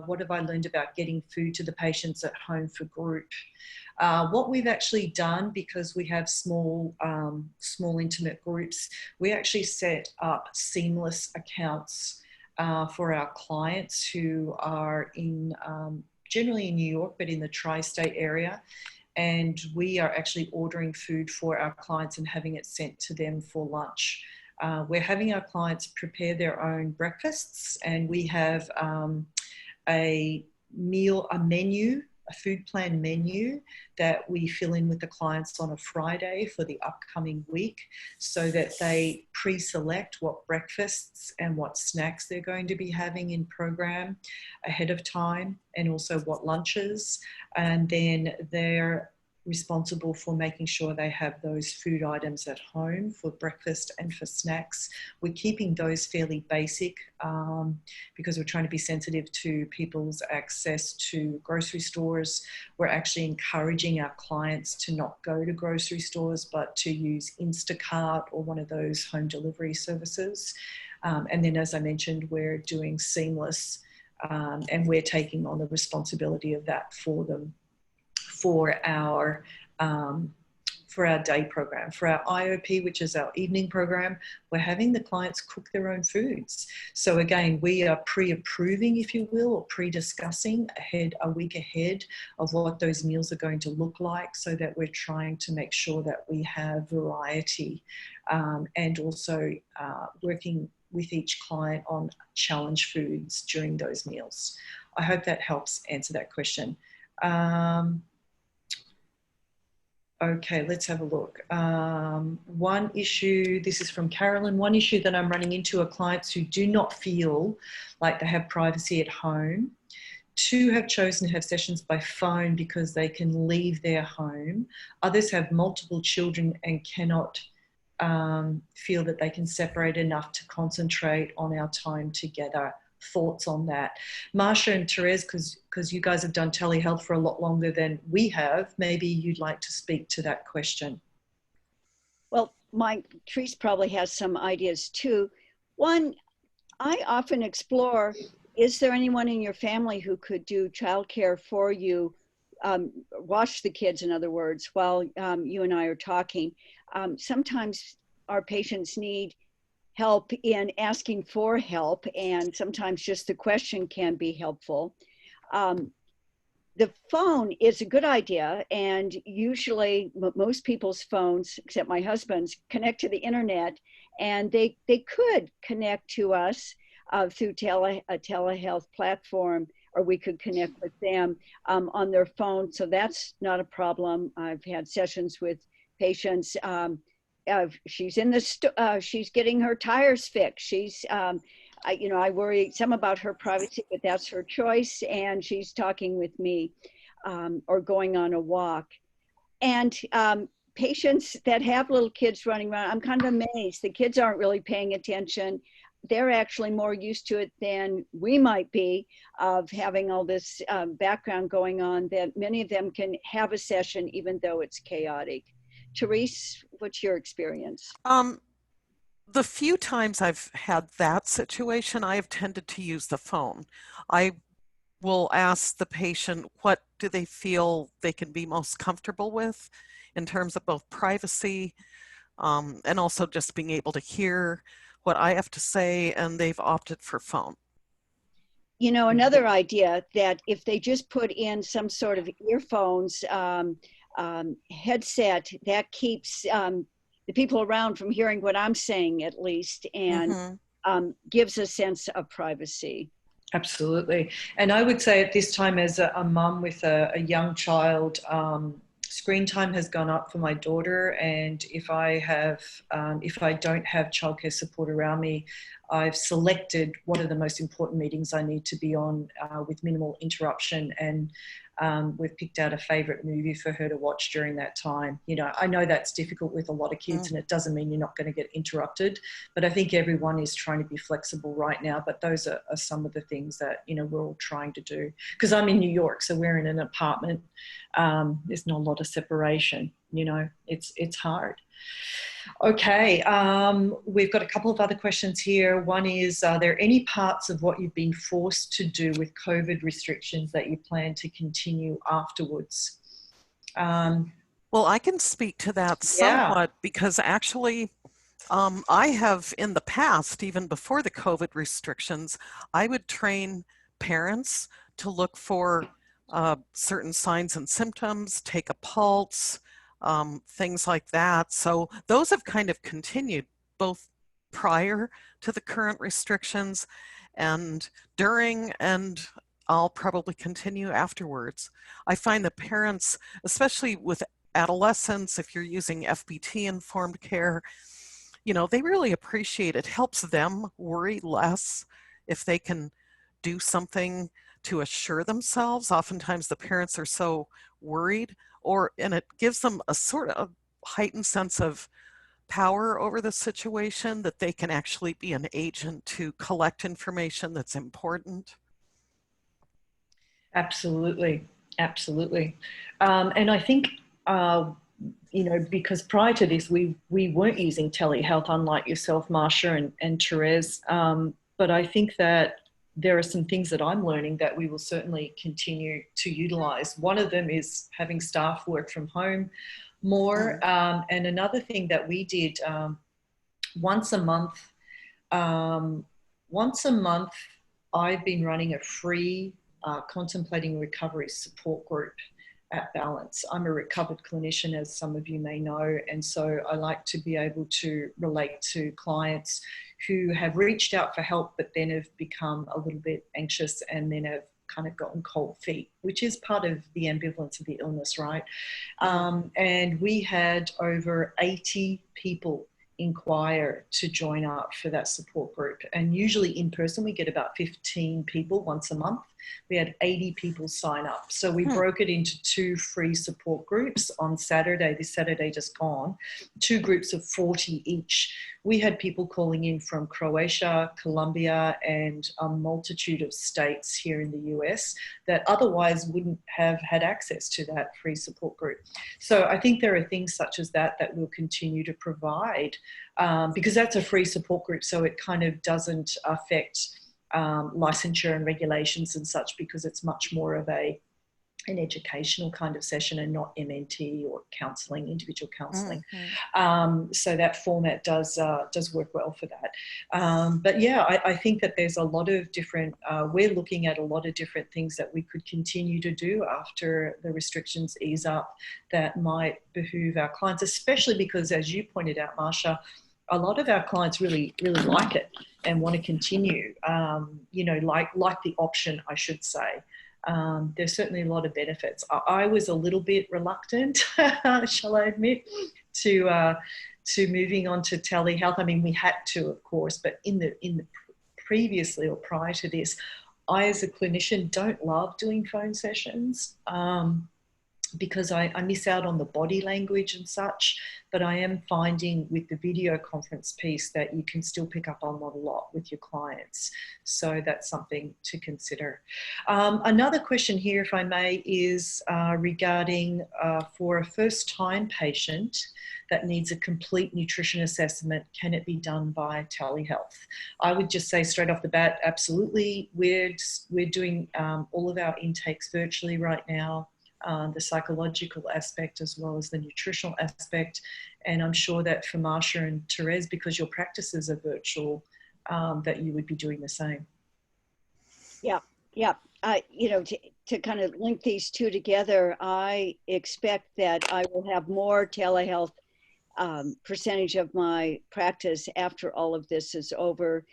What have I learned about getting food to the patients at home for group? What we've actually done, because we have small intimate groups, we actually set up seamless accounts for our clients who are in, generally in New York, but in the tri-state area. And we are actually ordering food for our clients and having it sent to them for lunch. We're having our clients prepare their own breakfasts, and we have a menu, a food plan menu that we fill in with the clients on a Friday for the upcoming week, so that they pre-select what breakfasts and what snacks they're going to be having in program ahead of time, and also what lunches. And then they're responsible for making sure they have those food items at home for breakfast and for snacks. We're keeping those fairly basic because we're trying to be sensitive to people's access to grocery stores. We're actually encouraging our clients to not go to grocery stores, but to use Instacart or one of those home delivery services. And then, as I mentioned, we're doing seamless and we're taking on the responsibility of that for them, for our day program. For our IOP, which is our evening program, we're having the clients cook their own foods. So again, we are pre-approving, if you will, or pre-discussing a week ahead of what those meals are going to look like, so that we're trying to make sure that we have variety, and also working with each client on challenge foods during those meals. I hope that helps answer that question. Okay, let's have a look. One issue, this is from Carolyn, one issue that I'm running into are clients who do not feel like they have privacy at home. Two have chosen to have sessions by phone because they can leave their home. Others have multiple children and cannot feel that they can separate enough to concentrate on our time together. Thoughts on that? Marsha and Therese, because you guys have done telehealth for a lot longer than we have, maybe you'd like to speak to that question. Well, Therese probably has some ideas too. One, I often explore, is there anyone in your family who could do childcare for you, watch the kids, in other words, while you and I are talking? Sometimes our patients need help in asking for help, and sometimes just the question can be helpful. The phone is a good idea, and usually most people's phones, except my husband's, connect to the internet, and they could connect to us through a telehealth platform, or we could connect with them on their phone, so that's not a problem. I've had sessions with patients. She's in the she's getting her tires fixed. She's I worry some about her privacy, but that's her choice, and she's talking with me, or going on a walk. And patients that have little kids running around, I'm kind of amazed. The kids aren't really paying attention. They're actually more used to it than we might be, of having all this background going on, that many of them can have a session even though it's chaotic. Therese, what's your experience? The few times I've had that situation, I have tended to use the phone. I will ask the patient, what do they feel they can be most comfortable with in terms of both privacy and also just being able to hear what I have to say, and they've opted for phone. You know, another idea, that if they just put in some sort of earphones, headset, that keeps the people around from hearing what I'm saying at least, and gives a sense of privacy. Absolutely. And I would say at this time, as a mum with a young child, screen time has gone up for my daughter. And if I don't have childcare support around me, I've selected what are the most important meetings I need to be on with minimal interruption. And we've picked out a favourite movie for her to watch during that time. You know, I know that's difficult with a lot of kids, and it doesn't mean you're not going to get interrupted, but I think everyone is trying to be flexible right now. But those are some of the things that, you know, we're all trying to do. Because I'm in New York, so we're in an apartment. There's not a lot of separation, you know, it's hard. Okay, we've got a couple of other questions here. One is, are there any parts of what you've been forced to do with COVID restrictions that you plan to continue afterwards? Well, I can speak to that somewhat because actually I have in the past, even before the COVID restrictions, I would train parents to look for certain signs and symptoms, take a pulse, things like that. So those have kind of continued both prior to the current restrictions and during, and I'll probably continue afterwards. I find that parents, especially with adolescents, if you're using FBT informed care, you know, they really appreciate it. It helps them worry less if they can do something to assure themselves. Oftentimes the parents are so worried, and it gives them a sort of heightened sense of power over the situation, that they can actually be an agent to collect information that's important. Absolutely, absolutely. And I think, you know, because prior to this, we weren't using telehealth, unlike yourself, Marsha and Therese. But I think that there are some things that I'm learning that we will certainly continue to utilize. One of them is having staff work from home more. And another thing that we did once a month, I've been running a free contemplating recovery support group at Balance. I'm a recovered clinician, as some of you may know, and so I like to be able to relate to clients who have reached out for help but then have become a little bit anxious and then have kind of gotten cold feet, which is part of the ambivalence of the illness, right? And we had over 80 people inquire to join up for that support group. And usually in person, we get about 15 people once a month. We had 80 people sign up. So we broke it into 2 free support groups on Saturday, this Saturday just gone, 2 groups of 40 each. We had people calling in from Croatia, Colombia, and a multitude of states here in the US that otherwise wouldn't have had access to that free support group. So I think there are things such as that that we'll continue to provide because that's a free support group, so it kind of doesn't affect licensure and regulations and such, because it's much more of an educational kind of session and not MNT or counselling, individual counselling. So that format does work well for that. But yeah, I think that there's a lot of different, we're looking at a lot of different things that we could continue to do after the restrictions ease up that might behoove our clients, especially because, as you pointed out, Marsha, a lot of our clients really, really like it and want to continue, you know, like the option, I should say. There's certainly a lot of benefits. I was a little bit reluctant, shall I admit, to moving on to telehealth. I mean, we had to, of course, but in the previously or prior to this, I, as a clinician, don't love doing phone sessions. Because I miss out on the body language and such, but I am finding with the video conference piece that you can still pick up on a lot with your clients. So that's something to consider. Another question here, if I may, is regarding for a first-time patient that needs a complete nutrition assessment, can it be done by telehealth? I would just say straight off the bat, absolutely. We're doing all of our intakes virtually right now. The psychological aspect as well as the nutritional aspect. And I'm sure that for Marsha and Therese, because your practices are virtual, that you would be doing the same. Yeah. You know, to kind of link these two together, I expect that I will have more telehealth percentage of my practice after all of this is over,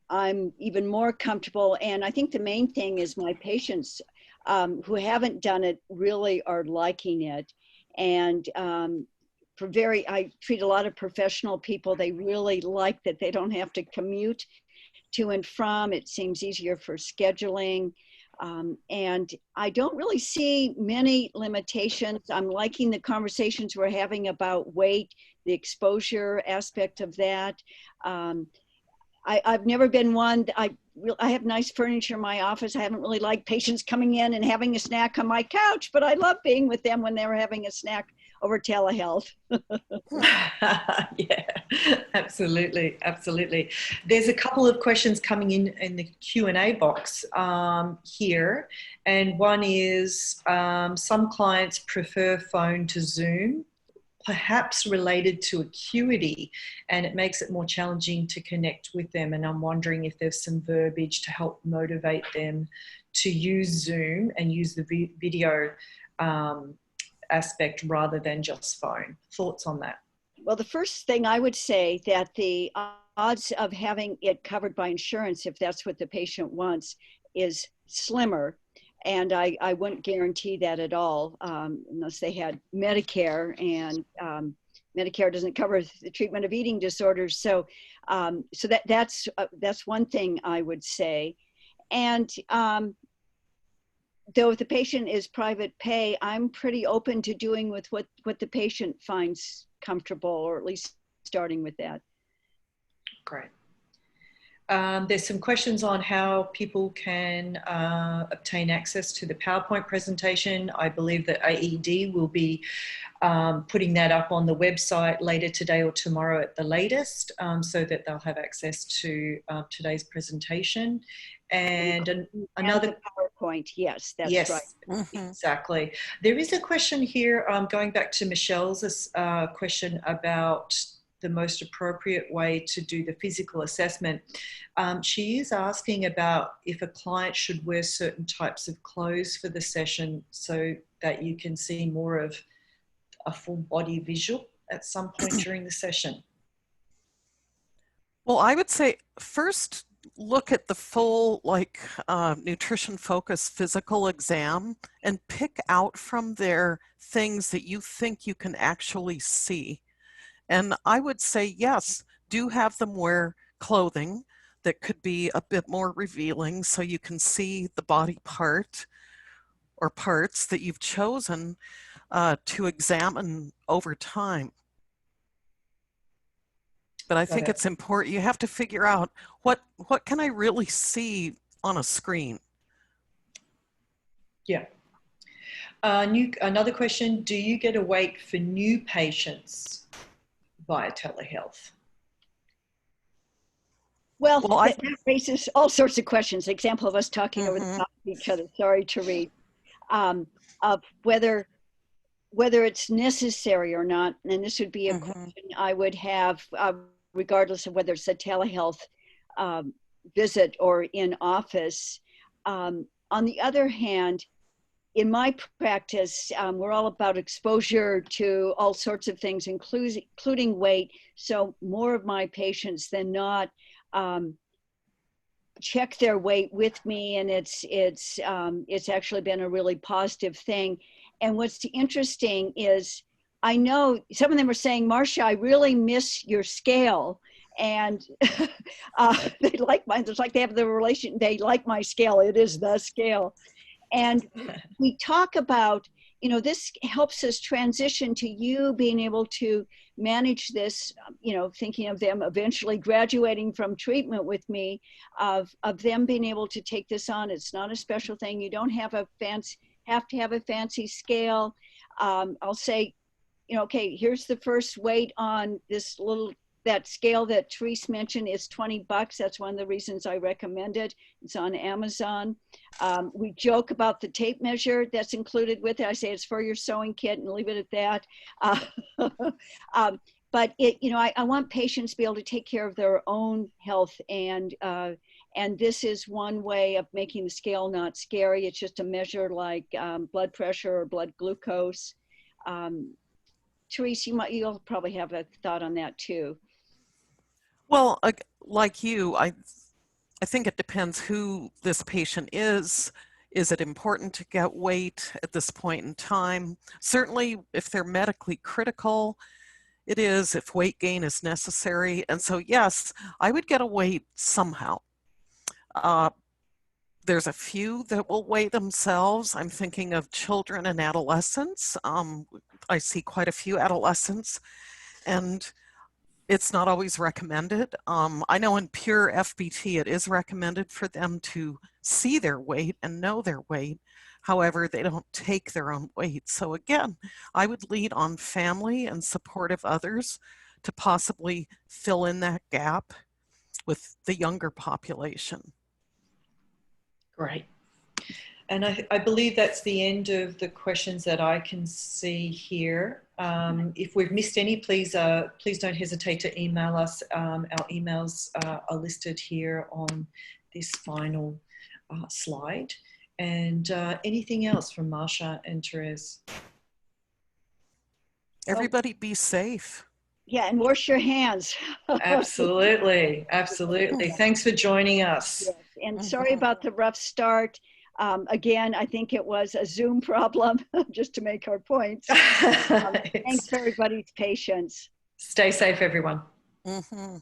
I'm even more comfortable. And I think the main thing is my patients who haven't done it really are liking it. And I treat a lot of professional people. They really like that they don't have to commute to and from. It seems easier for scheduling. And I don't really see many limitations. I'm liking the conversations we're having about weight, the exposure aspect of that. I've never been one, I have nice furniture in my office. I haven't really liked patients coming in and having a snack on my couch, but I love being with them when they were having a snack over telehealth. Yeah, absolutely, absolutely. There's a couple of questions coming in the Q&A box here, and one is some clients prefer phone to Zoom, perhaps related to acuity, and it makes it more challenging to connect with them, and I'm wondering if there's some verbiage to help motivate them to use Zoom and use the video aspect rather than just phone. Thoughts on that? Well, the first thing I would say that the odds of having it covered by insurance, if that's what the patient wants, is slimmer. And I wouldn't guarantee that at all unless they had Medicare, and Medicare doesn't cover the treatment of eating disorders. So, that's one thing I would say. And though if the patient is private pay, I'm pretty open to doing with what the patient finds comfortable, or at least starting with that. Great. There's some questions on how people can obtain access to the PowerPoint presentation. I believe that AED will be putting that up on the website later today or tomorrow at the latest, so that they'll have access to today's presentation. And another PowerPoint, yes, that's yes, right. Mhm. Exactly. There is a question here, going back to Michelle's question about the most appropriate way to do the physical assessment. She is asking about if a client should wear certain types of clothes for the session so that you can see more of a full body visual at some point during the session. Well, I would say first look at the full nutrition focused physical exam and pick out from there things that you think you can actually see. And I would say, yes, do have them wear clothing that could be a bit more revealing so you can see the body part or parts that you've chosen to examine over time. But I think it's important. You have to figure out what can I really see on a screen. Yeah. Another question, do you get a weight for new patients via telehealth? Well, that raises all sorts of questions. Example of us talking over the top of each other. Sorry to read. Of whether it's necessary or not, and this would be a question I would have, regardless of whether it's a telehealth visit or in office. On the other hand, in my practice, we're all about exposure to all sorts of things, including weight. So more of my patients than not check their weight with me, and it's actually been a really positive thing. And what's interesting is I know some of them are saying, Marcia, I really miss your scale. And they like mine. It's like they have the relation, they like my scale. It is the scale. And we talk about, this helps us transition to you being able to manage this, thinking of them eventually graduating from treatment with me, of them being able to take this on. It's not a special thing. You don't have to have a fancy scale. I'll say, okay, here's the first weight on that scale that Therese mentioned is $20. That's one of the reasons I recommend it. It's on Amazon. We joke about the tape measure that's included with it. I say it's for your sewing kit and leave it at that. But I want patients to be able to take care of their own health, and this is one way of making the scale not scary. It's just a measure like blood pressure or blood glucose. Therese, you'll probably have a thought on that too. Well, like you, I think it depends who this patient is. Is it important to get weight at this point in time? Certainly, if they're medically critical, it is, if weight gain is necessary. And so, yes, I would get a weight somehow. There's a few that will weigh themselves. I'm thinking of children and adolescents. I see quite a few adolescents, and it's not always recommended. I know in pure FBT, it is recommended for them to see their weight and know their weight. However, they don't take their own weight. So again, I would lead on family and supportive others to possibly fill in that gap with the younger population. Great. And I believe that's the end of the questions that I can see here. If we've missed any, please don't hesitate to email us. Our emails are listed here on this final slide. And anything else from Marsha and Therese? Everybody be safe. Yeah, and wash your hands. Absolutely, absolutely. Thanks for joining us. Yes. And sorry about the rough start. Again, I think it was a Zoom problem, just to make our points. Thanks for everybody's patience. Stay safe, everyone. Mm-hmm.